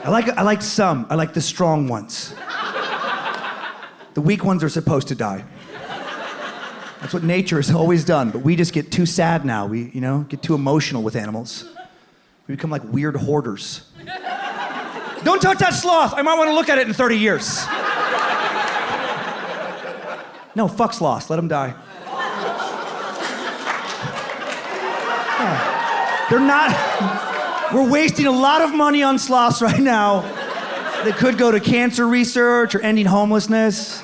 B: I like some. I like the strong ones. The weak ones are supposed to die. That's what nature has always done, but we just get too sad now. We, get too emotional with animals. We become like weird hoarders. Don't touch that sloth! I might want to look at it in 30 years. No, fuck sloths. Let them die. Yeah. They're not... We're wasting a lot of money on sloths right now. They could go to cancer research or ending homelessness.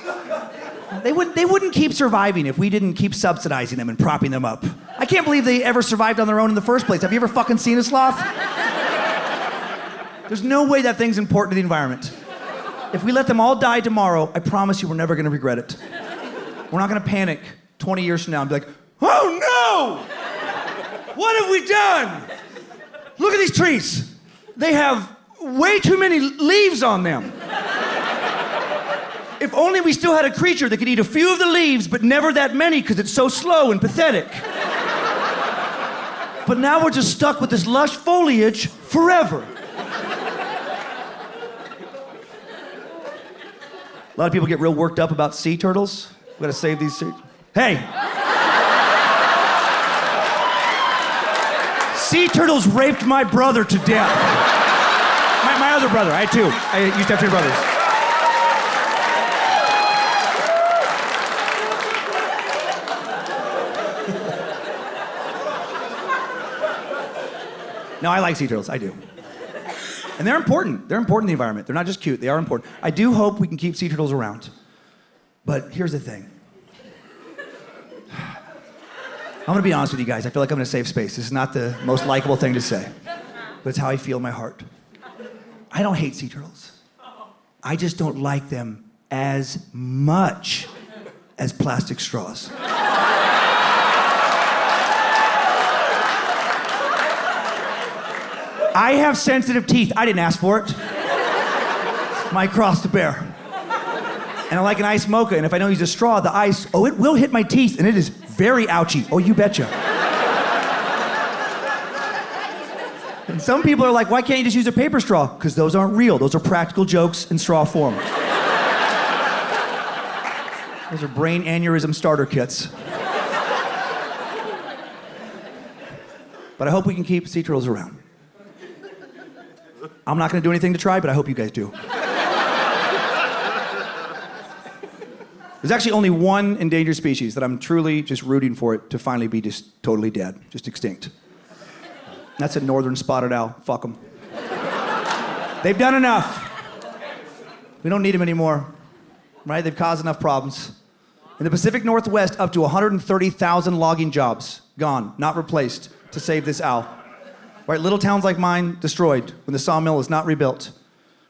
B: They wouldn't keep surviving if we didn't keep subsidizing them and propping them up. I can't believe they ever survived on their own in the first place. Have you ever fucking seen a sloth? There's no way that thing's important to the environment. If we let them all die tomorrow, I promise you we're never gonna regret it. We're not gonna panic 20 years from now and be like, oh no! What have we done? Look at these trees. They have way too many leaves on them. If only we still had a creature that could eat a few of the leaves, but never that many because it's so slow and pathetic. But now we're just stuck with this lush foliage forever. A lot of people get real worked up about sea turtles. We gotta save these sea... Hey! Sea turtles raped my brother to death. My other brother, I had two. I used to have two brothers. No, I like sea turtles, I do. And they're important. They're important in the environment. They're not just cute, they are important. I do hope we can keep sea turtles around. But here's the thing. I'm gonna be honest with you guys. I feel like I'm in a safe space. This is not the most likable thing to say, but it's how I feel in my heart. I don't hate sea turtles. I just don't like them as much as plastic straws. I have sensitive teeth. I didn't ask for it. It's my cross to bear. And I like an iced mocha, and if I don't use a straw, the ice, it will hit my teeth, and it is very ouchy. Oh, you betcha. And some people are like, why can't you just use a paper straw? Because those aren't real. Those are practical jokes in straw form. Those are brain aneurysm starter kits. But I hope we can keep sea turtles around. I'm not gonna do anything to try, but I hope you guys do. There's actually only one endangered species that I'm truly just rooting for it to finally be just totally dead, just extinct. That's a northern spotted owl. Fuck them. They've done enough. We don't need them anymore, right? They've caused enough problems. In the Pacific Northwest, up to 130,000 logging jobs gone, not replaced, to save this owl. Right, little towns like mine destroyed when the sawmill is not rebuilt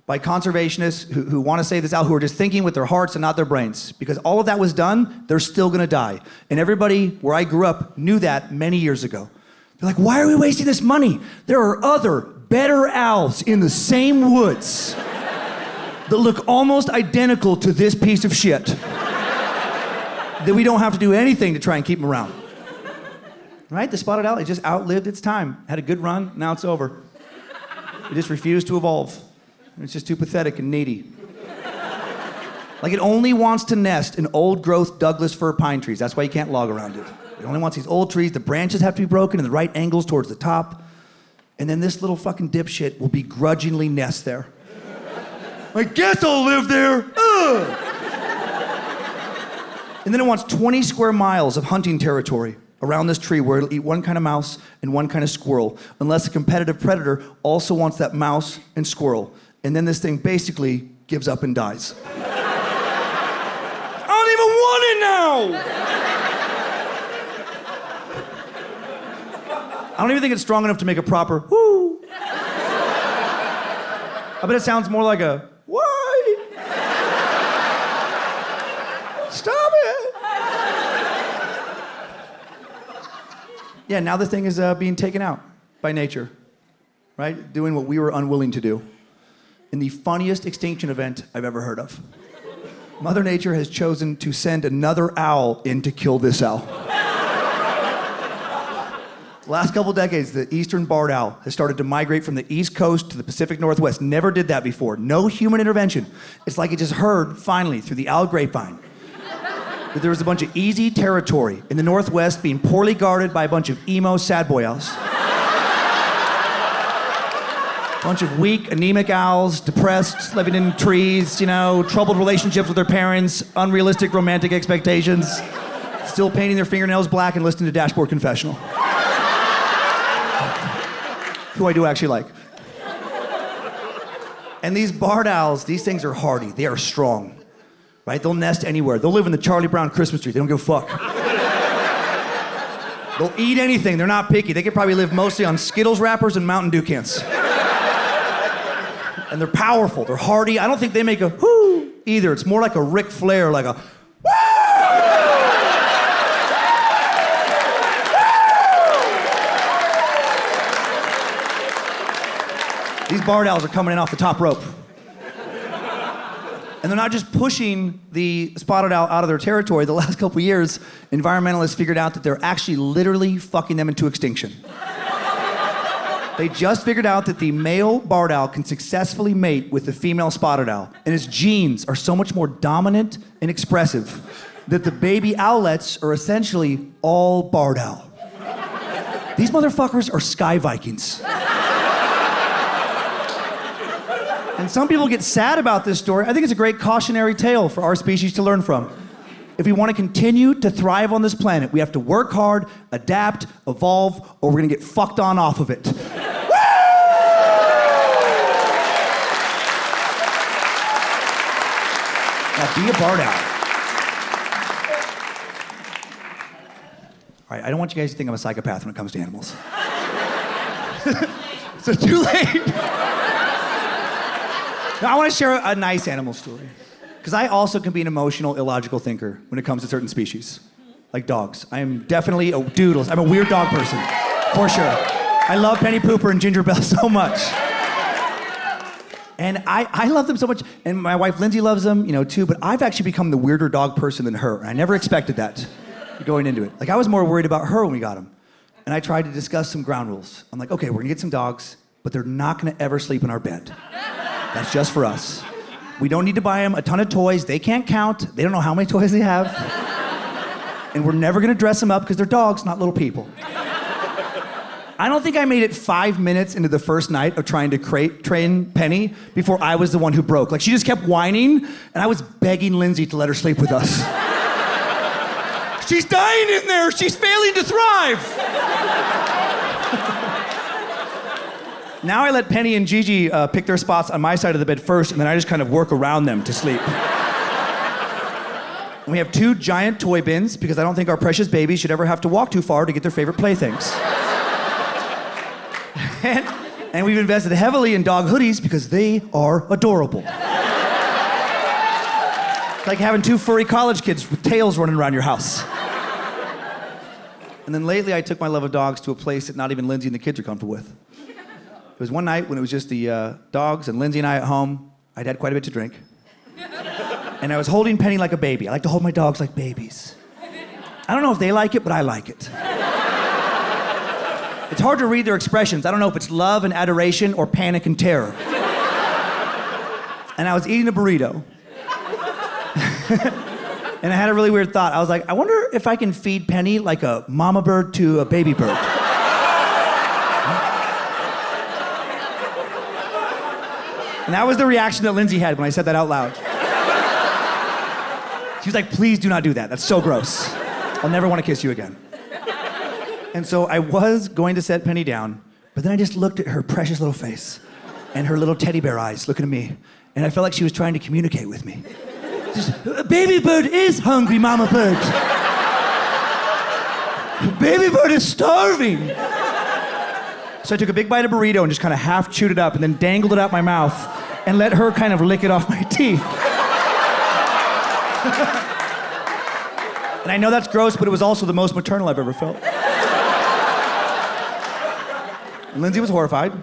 B: by conservationists who want to save this owl, who are just thinking with their hearts and not their brains. Because all of that was done, they're still gonna die. And everybody where I grew up knew that many years ago. They're like, why are we wasting this money? There are other, better owls in the same woods that look almost identical to this piece of shit that we don't have to do anything to try and keep them around. Right? The spotted owl, it just outlived its time. Had a good run, now it's over. It just refused to evolve. It's just too pathetic and needy. Like it only wants to nest in old growth Douglas fir pine trees. That's why you can't log around it. It only wants these old trees, the branches have to be broken in the right angles towards the top. And then this little fucking dipshit will begrudgingly nest there. I guess I'll live there. Ugh. And then it wants 20 square miles of hunting territory around this tree where it'll eat one kind of mouse and one kind of squirrel, unless a competitive predator also wants that mouse and squirrel. And then this thing basically gives up and dies. I don't even want it now! I don't even think it's strong enough to make a proper whoo. I bet it sounds more like a why? Stop it! Yeah, now the thing is being taken out by nature, right? Doing what we were unwilling to do. In the funniest extinction event I've ever heard of. Mother Nature has chosen to send another owl in to kill this owl. The last couple decades, the eastern barred owl has started to migrate from the East Coast to the Pacific Northwest. Never did that before. No human intervention. It's like it just heard, finally, through the owl grapevine, that there was a bunch of easy territory in the Northwest being poorly guarded by a bunch of emo Sad-Boy Owls. A bunch of weak, anemic owls, depressed, living in trees, troubled relationships with their parents, unrealistic romantic expectations, still painting their fingernails black and listening to Dashboard Confessional. Who I do actually like. And these barred owls, these things are hardy. They are strong, right? They'll nest anywhere. They'll live in the Charlie Brown Christmas tree. They don't give a fuck. They'll eat anything. They're not picky. They could probably live mostly on Skittles wrappers and Mountain Dew cans. And they're powerful. They're hardy. I don't think they make a whoo either. It's more like a Ric Flair, like a woo! These barred owls are coming in off the top rope. And they're not just pushing the spotted owl out of their territory. The last couple years, environmentalists figured out that they're actually literally fucking them into extinction. They just figured out that the male barred owl can successfully mate with the female spotted owl, and its genes are so much more dominant and expressive that the baby owlets are essentially all barred owl. These motherfuckers are sky Vikings. And some people get sad about this story. I think it's a great cautionary tale for our species to learn from. If we want to continue to thrive on this planet, we have to work hard, adapt, evolve, or we're gonna get fucked on off of it. Now be a barred owl. All right, I don't want you guys to think I'm a psychopath when it comes to animals. So too late. Now, I want to share a nice animal story. Because I also can be an emotional, illogical thinker when it comes to certain species. Like dogs. I am definitely a doodles. I'm a weird dog person, for sure. I love Penny Pooper and Ginger Bell so much. And I love them so much. And my wife Lindsay loves them, too. But I've actually become the weirder dog person than her. And I never expected that going into it. Like, I was more worried about her when we got them. And I tried to discuss some ground rules. I'm like, okay, we're gonna get some dogs, but they're not gonna ever sleep in our bed. That's just for us. We don't need to buy them a ton of toys. They can't count. They don't know how many toys they have. And we're never gonna dress them up because they're dogs, not little people. I don't think I made it 5 minutes into the first night of trying to train Penny before I was the one who broke. Like, she just kept whining, and I was begging Lindsay to let her sleep with us. She's dying in there. She's failing to thrive. Now I let Penny and Gigi pick their spots on my side of the bed first, and then I just kind of work around them to sleep. And we have 2 giant toy bins because I don't think our precious babies should ever have to walk too far to get their favorite playthings. And we've invested heavily in dog hoodies because they are adorable. It's like having 2 furry college kids with tails running around your house. And then lately I took my love of dogs to a place that not even Lindsay and the kids are comfortable with. It was one night when it was just the dogs and Lindsay and I at home. I'd had quite a bit to drink. And I was holding Penny like a baby. I like to hold my dogs like babies. I don't know if they like it, but I like it. It's hard to read their expressions. I don't know if it's love and adoration or panic and terror. And I was eating a burrito. And I had a really weird thought. I was like, I wonder if I can feed Penny like a mama bird to a baby bird. And that was the reaction that Lindsay had when I said that out loud. She was like, please do not do that. That's so gross. I'll never want to kiss you again. And so I was going to set Penny down, but then I just looked at her precious little face and her little teddy bear eyes looking at me, and I felt like she was trying to communicate with me. Just, baby bird is hungry, mama bird. Baby bird is starving. So I took a big bite of burrito and just kind of half chewed it up and then dangled it out my mouth and let her kind of lick it off my teeth. And I know that's gross, but it was also the most maternal I've ever felt. And Lindsay was horrified.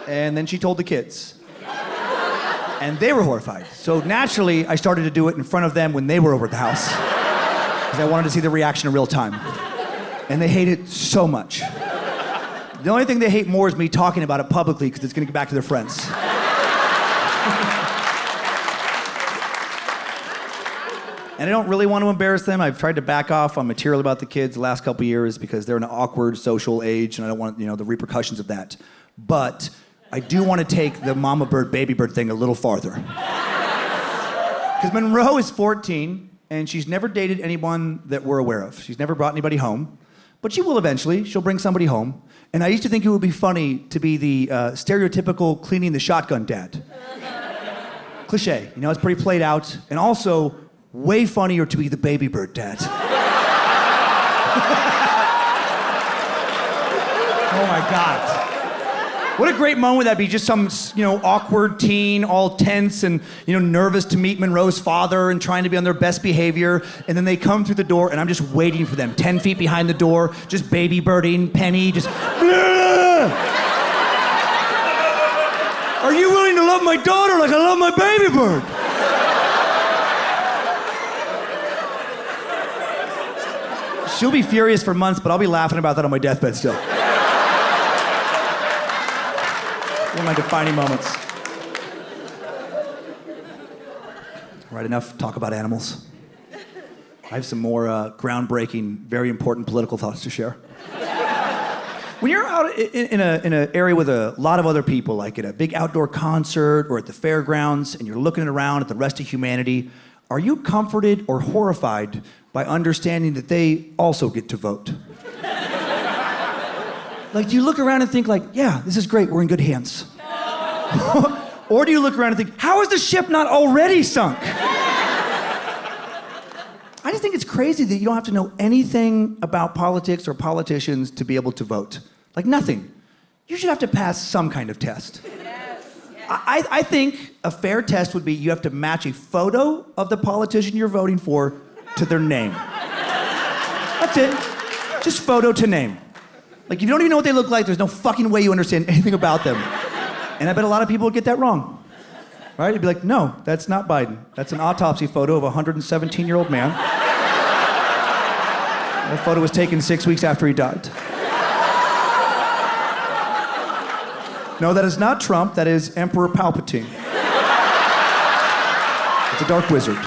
B: And then she told the kids. And they were horrified. So naturally, I started to do it in front of them when they were over at the house. Because I wanted to see the reaction in real time. And they hate it so much. The only thing they hate more is me talking about it publicly because it's going to get back to their friends. And I don't really want to embarrass them. I've tried to back off on material about the kids the last couple years because they're in an awkward social age and I don't want, the repercussions of that. But I do want to take the mama bird, baby bird thing a little farther. Because Monroe is 14 and she's never dated anyone that we're aware of. She's never brought anybody home. But she will eventually. She'll bring somebody home. And I used to think it would be funny to be the stereotypical cleaning the shotgun dad. Cliche, it's pretty played out. And also, way funnier to be the baby bird dad. Oh my God. What a great moment would that be? Just some, awkward teen, all tense and, nervous to meet Monroe's father and trying to be on their best behavior. And then they come through the door and I'm just waiting for them, 10 feet behind the door, just baby birding, Penny, just... Are you willing to love my daughter like I love my baby bird? She'll be furious for months, but I'll be laughing about that on my deathbed still. One of my defining moments. Right, enough talk about animals. I have some more groundbreaking, very important political thoughts to share. When you're out in an area with a lot of other people, like at a big outdoor concert or at the fairgrounds, and you're looking around at the rest of humanity, are you comforted or horrified by understanding that they also get to vote? Like, do you look around and think like, yeah, this is great, we're in good hands? Or do you look around and think, how is the ship not already sunk? I just think it's crazy that you don't have to know anything about politics or politicians to be able to vote. Like, nothing. You should have to pass some kind of test. Yes. I think a fair test would be you have to match a photo of the politician you're voting for to their name. That's it. Just photo to name. Like, if you don't even know what they look like, there's no fucking way you understand anything about them. And I bet a lot of people would get that wrong. Right? You'd be like, no, that's not Biden. That's an autopsy photo of a 117-year-old man. That photo was taken 6 weeks after he died. No, that is not Trump. That is Emperor Palpatine. It's a dark wizard.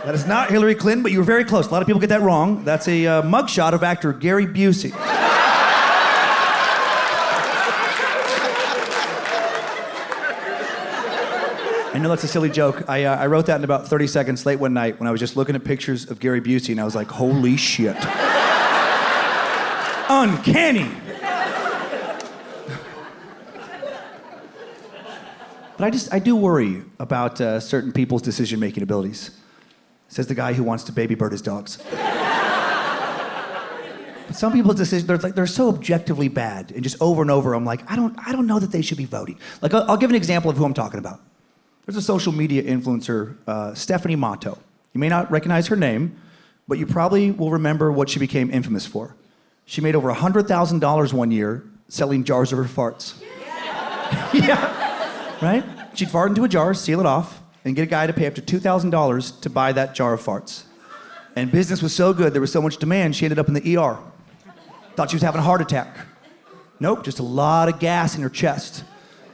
B: That is not Hillary Clinton, but you were very close. A lot of people get that wrong. That's a mugshot of actor Gary Busey. I know that's a silly joke. I wrote that in about 30 seconds late one night when I was just looking at pictures of Gary Busey, and I was like, holy shit. Uncanny. But I do worry about certain people's decision-making abilities. Says the guy who wants to baby bird his dogs. But some people's decisions, they're so objectively bad, and just over and over, I'm like, I don't know that they should be voting. Like, I'll give an example of who I'm talking about. There's a social media influencer, Stephanie Matto. You may not recognize her name, but you probably will remember what she became infamous for. She made over $100,000 one year selling jars of her farts. Yeah, right? She'd fart into a jar, seal it off, and get a guy to pay up to $2,000 to buy that jar of farts. And business was so good, there was so much demand, she ended up in the ER. Thought she was having a heart attack. Nope, just a lot of gas in her chest,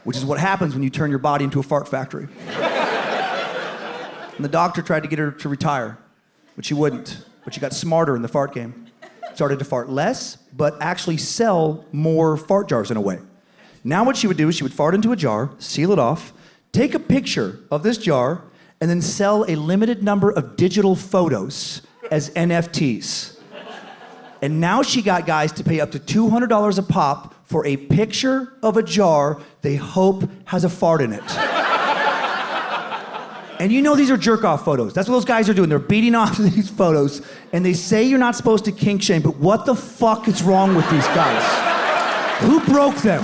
B: which is what happens when you turn your body into a fart factory. And the doctor tried to get her to retire, but she wouldn't. But she got smarter in the fart game. Started to fart less, but actually sell more fart jars in a way. Now what she would do is she would fart into a jar, seal it off, take a picture of this jar, and then sell a limited number of digital photos as NFTs. And now she got guys to pay up to $200 a pop for a picture of a jar they hope has a fart in it. And you know these are jerk-off photos. That's what those guys are doing. They're beating off these photos, and they say you're not supposed to kink shame, but what the fuck is wrong with these guys? Who broke them?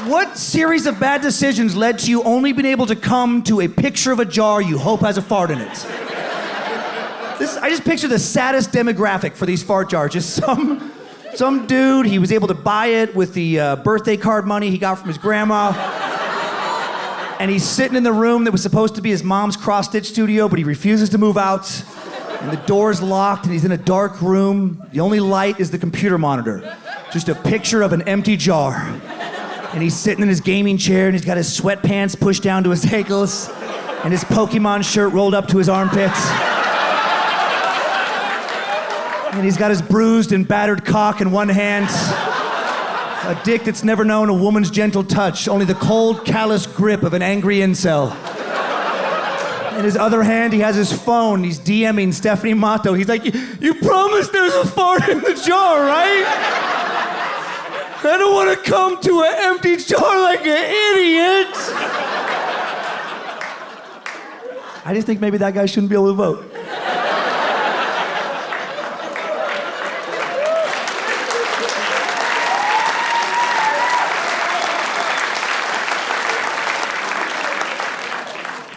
B: What series of bad decisions led to you only being able to come to a picture of a jar you hope has a fart in it? I just picture the saddest demographic for these fart jars. Just some dude, he was able to buy it with the birthday card money he got from his grandma. And he's sitting in the room that was supposed to be his mom's cross-stitch studio, but he refuses to move out. And the door's locked, and he's in a dark room. The only light is the computer monitor. Just a picture of an empty jar. And he's sitting in his gaming chair, and he's got his sweatpants pushed down to his ankles, and his Pokemon shirt rolled up to his armpits. And he's got his bruised and battered cock in one hand. A dick that's never known a woman's gentle touch, only the cold, callous grip of an angry incel. In his other hand, he has his phone. He's DMing Stephanie Matto. He's like, you promised there's a fart in the jar, right? I don't want to come to an empty jar like an idiot. I just think maybe that guy shouldn't be able to vote.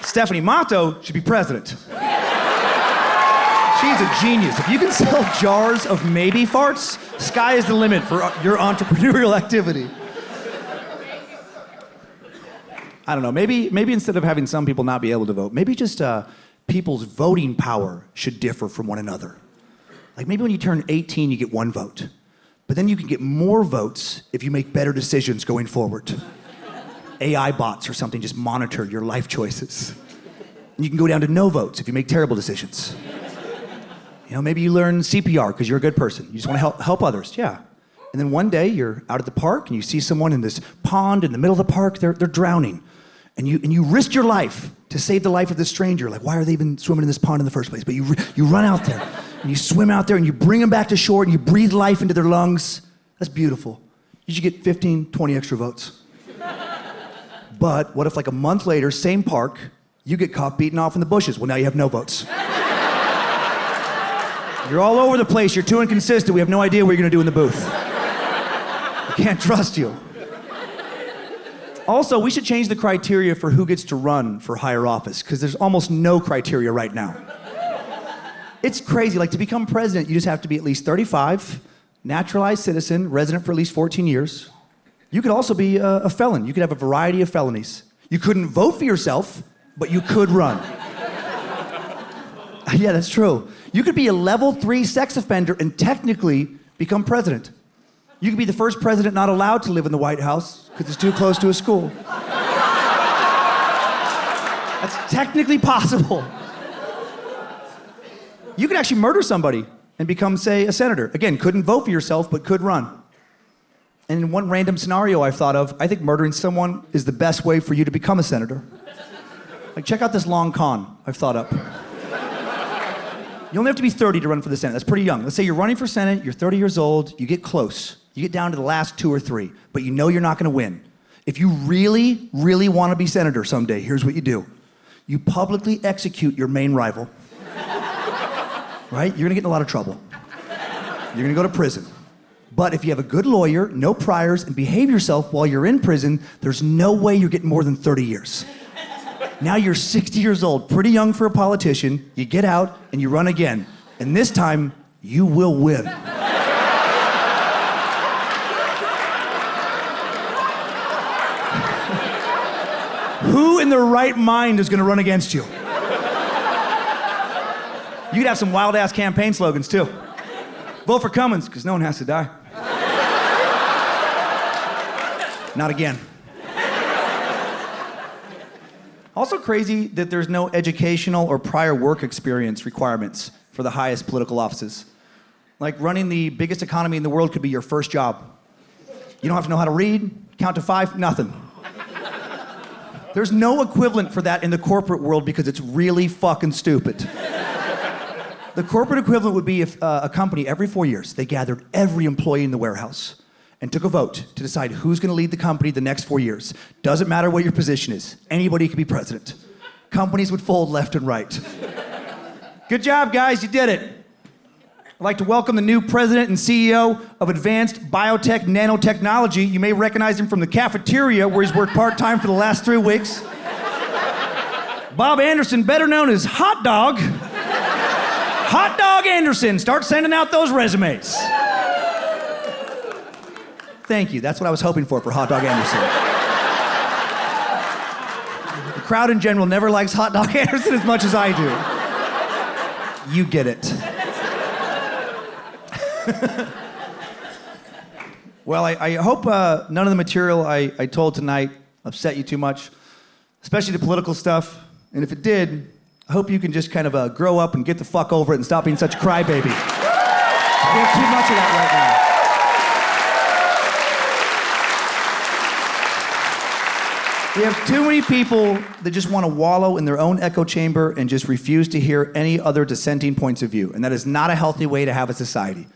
B: Stephanie Matto should be president. She's a genius. If you can sell jars of maybe farts, sky is the limit for your entrepreneurial activity. I don't know, maybe instead of having some people not be able to vote, maybe just people's voting power should differ from one another. Like maybe when you turn 18, you get 1 vote. But then you can get more votes if you make better decisions going forward. AI bots or something just monitor your life choices. And you can go down to no votes if you make terrible decisions. You know, maybe you learn CPR because you're a good person. You just want to help others, yeah. And then one day you're out at the park and you see someone in this pond in the middle of the park, they're drowning. And you risk your life to save the life of this stranger. Like, why are they even swimming in this pond in the first place? But you run out there and you swim out there and you bring them back to shore and you breathe life into their lungs. That's beautiful. You should get 15, 20 extra votes. But what if like a month later, same park, you get caught beating off in the bushes? Well, now you have no votes. You're all over the place. You're too inconsistent. We have no idea what you're going to do in the booth. We can't trust you. Also, we should change the criteria for who gets to run for higher office, because there's almost no criteria right now. It's crazy. Like, to become president, you just have to be at least 35, naturalized citizen, resident for at least 14 years. You could also be a felon. You could have a variety of felonies. You couldn't vote for yourself, but you could run. Yeah, that's true. You could be a level 3 sex offender and technically become president. You could be the first president not allowed to live in the White House because it's too close to a school. That's technically possible. You could actually murder somebody and become, say, a senator. Again, couldn't vote for yourself, but could run. And in one random scenario I've thought of, I think murdering someone is the best way for you to become a senator. Like, check out this long con I've thought up. You only have to be 30 to run for the Senate. That's pretty young. Let's say you're running for Senate, you're 30 years old, you get close. You get down to the last 2 or 3, but you know you're not gonna win. If you really, really wanna be senator someday, here's what you do. You publicly execute your main rival. Right? You're gonna get in a lot of trouble. You're gonna go to prison. But if you have a good lawyer, no priors, and behave yourself while you're in prison, there's no way you're getting more than 30 years. Now you're 60 years old, pretty young for a politician, you get out and you run again. And this time, you will win. Who in their right mind is gonna run against you? You could have some wild-ass campaign slogans, too. Vote for Cummins, because no one has to die. Not again. Also crazy that there's no educational or prior work experience requirements for the highest political offices. Like, running the biggest economy in the world could be your first job. You don't have to know how to read, count to 5, nothing. There's no equivalent for that in the corporate world because it's really fucking stupid. The corporate equivalent would be if a company, every 4 years, they gathered every employee in the warehouse and took a vote to decide who's gonna lead the company the next 4 years. Doesn't matter what your position is. Anybody can be president. Companies would fold left and right. Good job, guys, you did it. I'd like to welcome the new president and CEO of Advanced Biotech Nanotechnology. You may recognize him from the cafeteria where he's worked part-time for the last 3 weeks. Bob Anderson, better known as Hotdog. Hotdog Anderson, start sending out those resumes. Thank you, that's what I was hoping for Hotdog Anderson. The crowd in general never likes Hotdog Anderson as much as I do. You get it. Well, I hope none of the material I told tonight upset you too much, especially the political stuff. And if it did, I hope you can just kind of grow up and get the fuck over it and stop being such a crybaby. We have too much of that right now. We have too many people that just want to wallow in their own echo chamber and just refuse to hear any other dissenting points of view. And that is not a healthy way to have a society.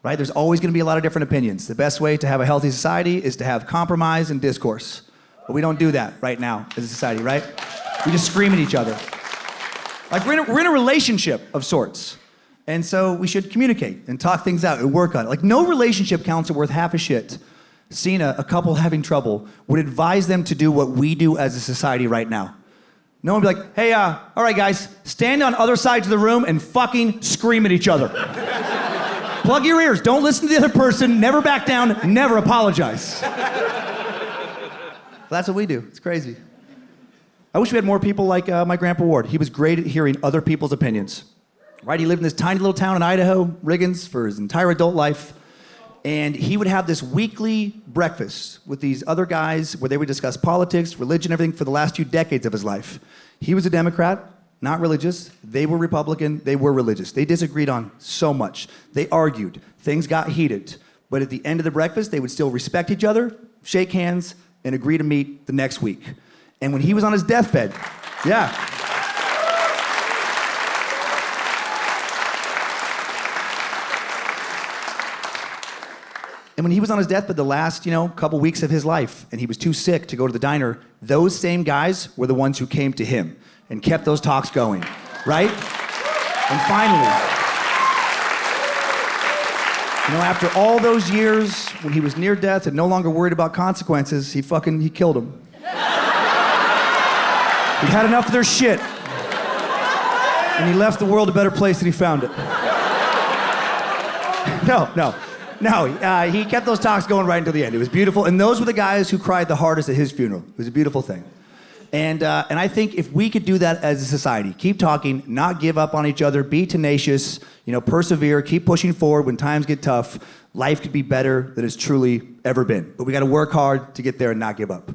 B: Right? There's always going to be a lot of different opinions. The best way to have a healthy society is to have compromise and discourse. But we don't do that right now as a society, right? We just scream at each other. Like, we're in a relationship of sorts. And so we should communicate and talk things out and work on it. Like, no relationship counselor worth half a shit, seeing a couple having trouble, would advise them to do what we do as a society right now. No one would be like, hey, all right, guys, stand on other sides of the room and fucking scream at each other. Plug your ears, don't listen to the other person, never back down, never apologize. That's what we do. It's crazy. I wish we had more people like my Grandpa Ward. He was great at hearing other people's opinions. Right? He lived in this tiny little town in Idaho, Riggins, for his entire adult life. And he would have this weekly breakfast with these other guys where they would discuss politics, religion, everything for the last few decades of his life. He was a Democrat, not religious. They were Republican, they were religious. They disagreed on so much. They argued, things got heated. But at the end of the breakfast, they would still respect each other, shake hands, and agree to meet the next week. And when he was on his deathbed, yeah. And when he was on his deathbed the last, couple weeks of his life, and he was too sick to go to the diner, those same guys were the ones who came to him and kept those talks going, right? And finally, after all those years, when he was near death and no longer worried about consequences, he killed him. He had enough of their shit. And he left the world a better place than he found it. No, he kept those talks going right until the end. It was beautiful. And those were the guys who cried the hardest at his funeral. It was a beautiful thing. And I think if we could do that as a society, keep talking, not give up on each other, be tenacious, persevere, keep pushing forward when times get tough, life could be better than it's truly ever been. But we got to work hard to get there and not give up.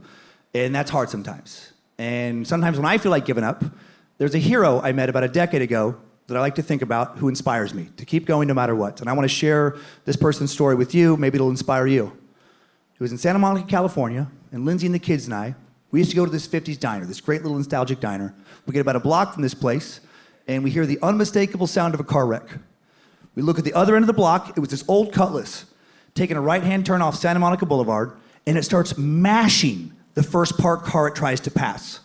B: And that's hard sometimes. And sometimes when I feel like giving up, there's a hero I met about a decade ago that I like to think about who inspires me to keep going no matter what. And I want to share this person's story with you. Maybe it'll inspire you. It was in Santa Monica, California, and Lindsay and the kids and I, we used to go to this 50s diner, this great little nostalgic diner. We get about a block from this place, and we hear the unmistakable sound of a car wreck. We look at the other end of the block. It was this old Cutlass taking a right-hand turn off Santa Monica Boulevard, and it starts mashing the first parked car it tries to pass.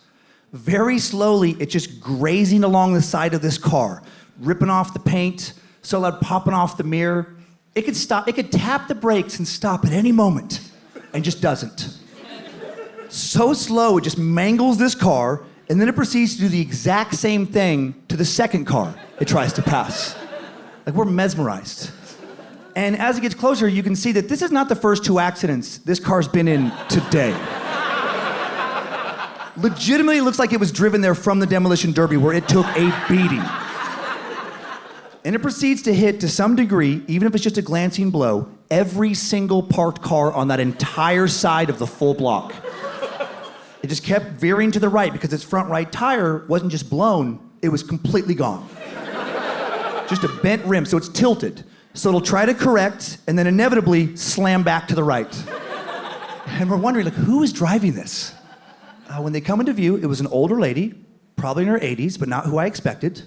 B: Very slowly, it's just grazing along the side of this car, ripping off the paint, so loud, popping off the mirror. It could stop, it could tap the brakes and stop at any moment, and just doesn't. So slow, it just mangles this car, and then it proceeds to do the exact same thing to the second car it tries to pass. Like, we're mesmerized. And as it gets closer, you can see that this is not the first two accidents this car's been in today. Legitimately, it looks like it was driven there from the demolition derby where it took a beating. And it proceeds to hit, to some degree, even if it's just a glancing blow, every single parked car on that entire side of the full block. It just kept veering to the right because its front right tire wasn't just blown, it was completely gone. Just a bent rim, so it's tilted. So it'll try to correct and then inevitably slam back to the right. And we're wondering, who is driving this? When they come into view, it was an older lady, probably in her 80s, but not who I expected.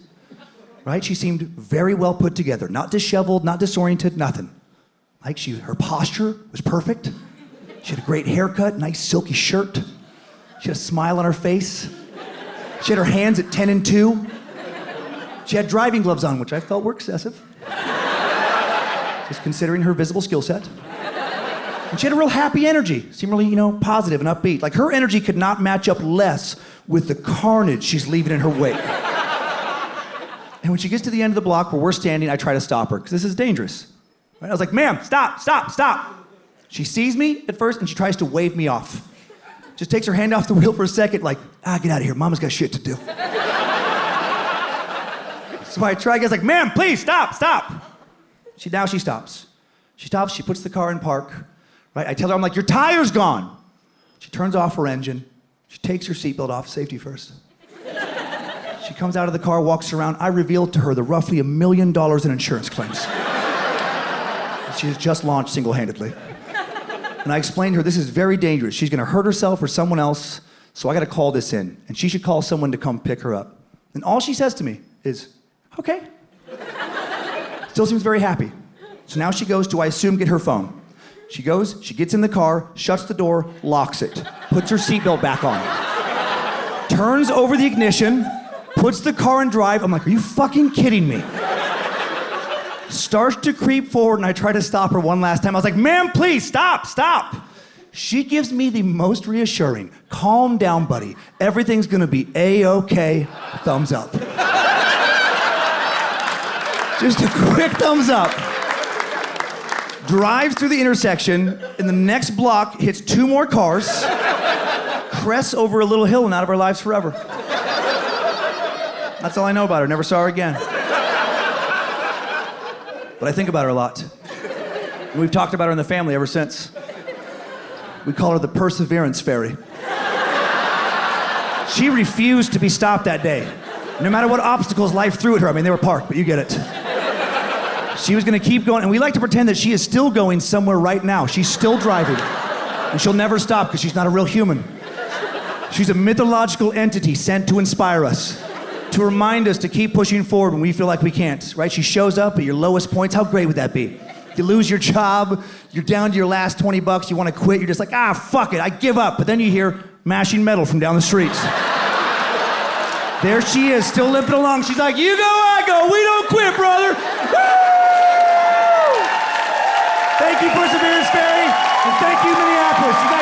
B: Right? She seemed very well put together, not disheveled, not disoriented, nothing. Her posture was perfect. She had a great haircut, nice silky shirt. She had a smile on her face. She had her hands at 10 and 2. She had driving gloves on, which I felt were excessive. Just considering her visible skill set. And she had a real happy energy. Seemed really, positive and upbeat. Her energy could not match up less with the carnage she's leaving in her wake. And when she gets to the end of the block where we're standing, I try to stop her, because this is dangerous. Right? I was like, ma'am, stop. She sees me at first, and she tries to wave me off. Just takes her hand off the wheel for a second, get out of here. Mama's got shit to do. So I try, ma'am, please, stop. Now she stops. She stops, she puts the car in park. Right? I tell her, your tire's gone. She turns off her engine. She takes her seatbelt off, safety first. She comes out of the car, walks around. I revealed to her the roughly $1 million in insurance claims that she has just launched single-handedly. And I explained to her, this is very dangerous. She's gonna hurt herself or someone else, so I gotta call this in. And she should call someone to come pick her up. And all she says to me is, okay. Still seems very happy. So now she goes to, I assume, get her phone. She goes, she gets in the car, shuts the door, locks it, puts her seatbelt back on, turns over the ignition, puts the car in drive. I'm like, are you fucking kidding me? Starts to creep forward, and I try to stop her one last time. I was like, ma'am, please, stop. She gives me the most reassuring, calm down, buddy. Everything's gonna be A-okay, thumbs up. Just a quick thumbs up. drives through the intersection, in the next block, hits 2 more cars, crests over a little hill and out of our lives forever. That's all I know about her. Never saw her again. But I think about her a lot. And we've talked about her in the family ever since. We call her the Perseverance Fairy. She refused to be stopped that day. No matter what obstacles life threw at her. I mean, they were parked, but you get it. She was gonna keep going, and we like to pretend that she is still going somewhere right now. She's still driving. And she'll never stop because she's not a real human. She's a mythological entity sent to inspire us, to remind us to keep pushing forward when we feel like we can't, right? She shows up at your lowest points. How great would that be? You lose your job, you're down to your last 20 bucks, you wanna quit, you're just like, fuck it, I give up. But then you hear mashing metal from down the streets. There she is, still limping along. She's like, you go, I go, we don't quit, brother. Woo! Thank you, Perseverance Fairy, and thank you, Minneapolis. You guys